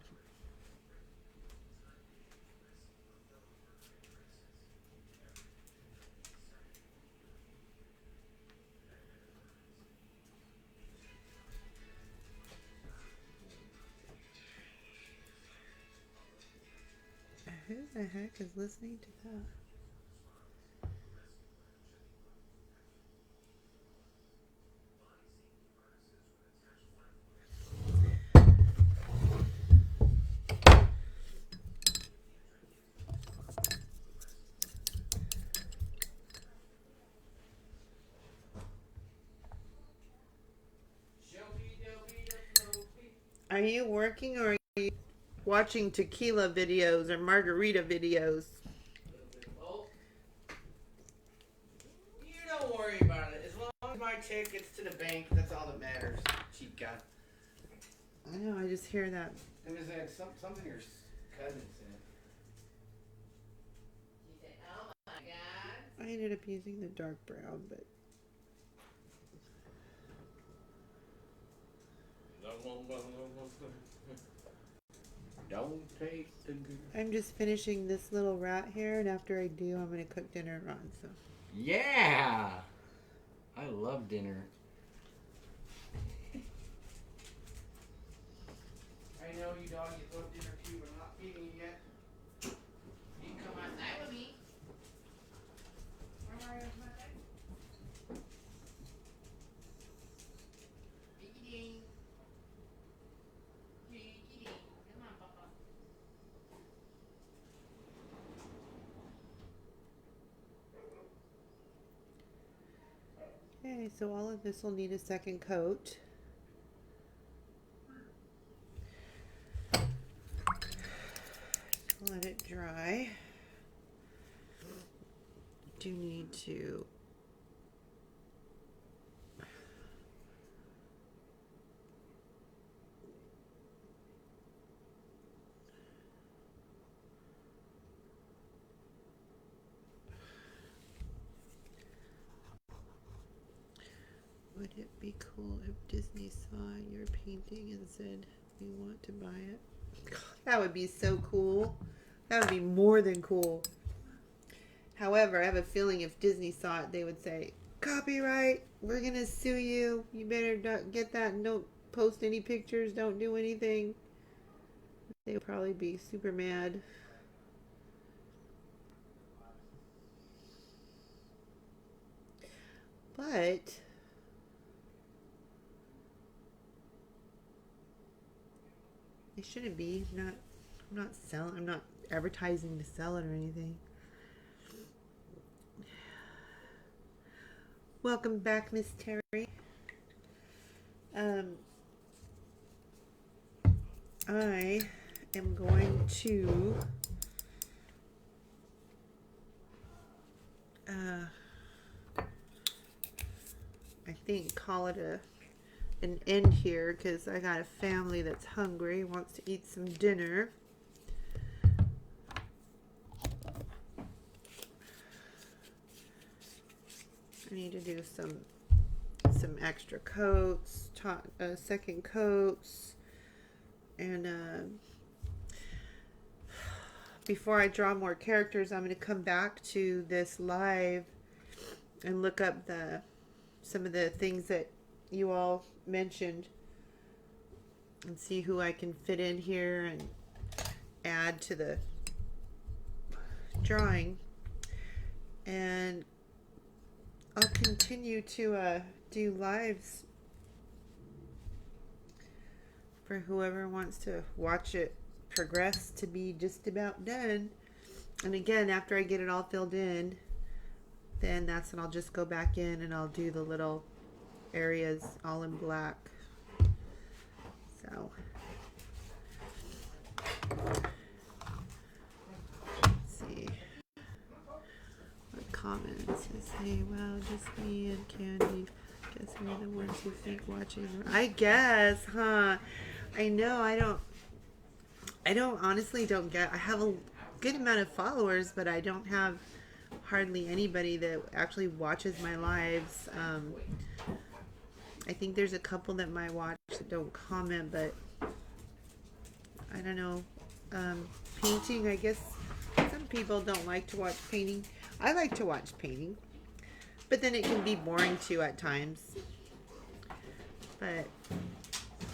Who the heck is listening to that? Are you working or are you watching tequila videos or margarita videos? You don't worry about it. As long as my check gets to the bank, that's all that matters, chica. I know, I just hear that. It was something your cousin said. She said, "Oh my God." I ended up using the dark brown, but Don't take the good. I'm just finishing this little rat here, and after I do, I'm going to cook dinner on. So Yeah! I love dinner. I know you doggies love dinner too, but I'm not feeding you yet. You can come outside with me. Where are you? Ding. Come on, Papa. okay, so all of this will need a second coat. Let it dry. Do need to would it be cool if Disney saw your painting and said we want to buy it? That would be so cool. That would be more than cool. However, I have a feeling if Disney saw it, they would say, copyright, we're going to sue you. You better get that and don't post any pictures, don't do anything. They would probably be super mad. But it shouldn't be. I'm not selling. I'm not advertising to sell it or anything. Welcome back, Miss Terry. I am going to I think call it an end here because I got a family that's hungry, wants to eat some dinner. I need to do some some extra coats, second coats, and before I draw more characters, I'm going to come back to this live and look up some of the things that you all mentioned and see who I can fit in here and add to the drawing. And I'll continue to do lives for whoever wants to watch it progress to be just about done. And again, after I get it all filled in, then that's when I'll just go back in and I'll do the little areas all in black. So let's see what comments say. Wow, just me and Candy. Guess we're the ones who think watching. I guess, huh? I know. I don't honestly don't get. I have a good amount of followers, but I don't have hardly anybody that actually watches my lives. I think there's a couple that might watch that don't comment, but I don't know. Painting, I guess some people don't like to watch painting. I like to watch painting, but then it can be boring too at times. But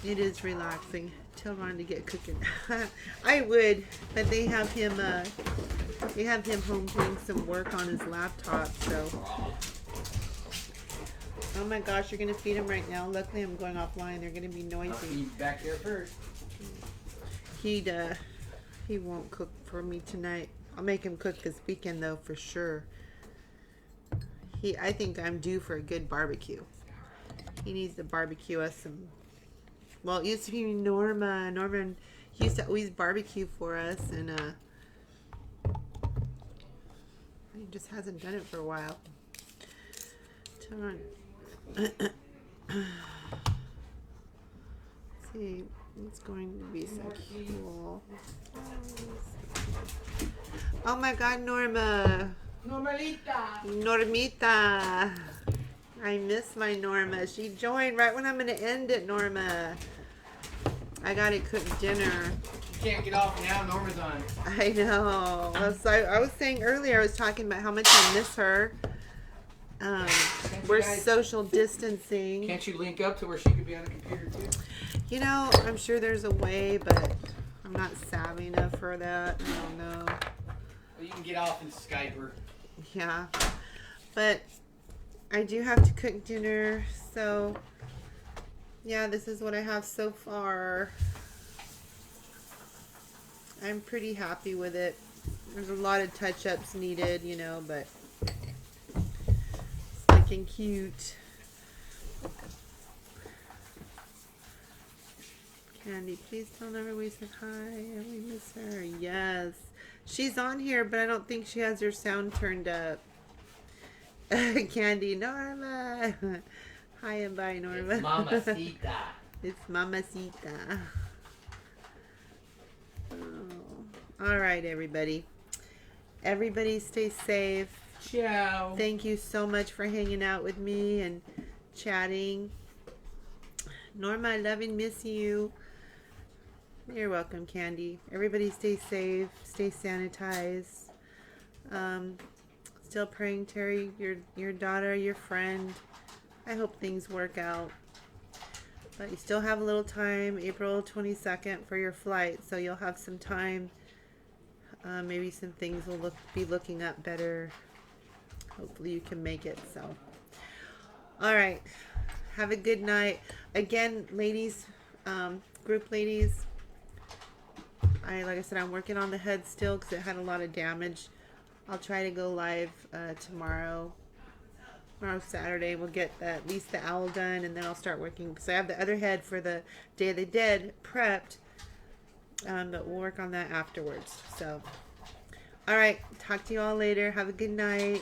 it is relaxing. Tell Ron to get cooking. I would, but they have him home doing some work on his laptop, so. Oh my gosh, you're gonna feed him right now. Luckily I'm going offline. They're gonna be noisy. I'll feed back there first. He won't cook for me tonight. I'll make him cook this weekend though, for sure. I think I'm due for a good barbecue. He needs to barbecue us some. Well, it used to be Norma. Norman used to always barbecue for us, and he just hasn't done it for a while. Turn on. Let's see, it's going to be so cool. Oh my God, Norma. Normita. I miss my Norma. She joined right when I'm going to end it, Norma. I got to cook dinner. You can't get off now. Norma's on. I know. I was saying earlier, I was talking about how much I miss her. We're social distancing. Can't you link up to where she could be on a computer too? You know, I'm sure there's a way, but I'm not savvy enough for that. I don't know. Well, you can get off and Skype her. Yeah. But I do have to cook dinner, so yeah, this is what I have so far. I'm pretty happy with it. There's a lot of touch-ups needed, you know, but it's looking cute. Candy, please tell Never we said hi and we miss her. Yes. She's on here, but I don't think she has her sound turned up. Candy, Norma. Hi and bye, Norma. It's Mamacita. It's Mamacita. Oh. All right, everybody. Everybody stay safe. Ciao. Thank you so much for hanging out with me and chatting. Norma, I love and miss you. You're welcome, Candy. Everybody stay safe. Stay sanitized. Still praying, Terry, your daughter, your friend. I hope things work out. But you still have a little time, April 22nd, for your flight. So you'll have some time. Maybe some things will be looking up better. Hopefully you can make it. So, all right. Have a good night. Again, ladies, group ladies, like I said, I'm working on the head still because it had a lot of damage. I'll try to go live tomorrow Saturday. We'll get at least the owl done, and then I'll start working because I have the other head for the Day of the Dead prepped, but we'll work on that afterwards. So, all right, talk to you all later. Have a good night.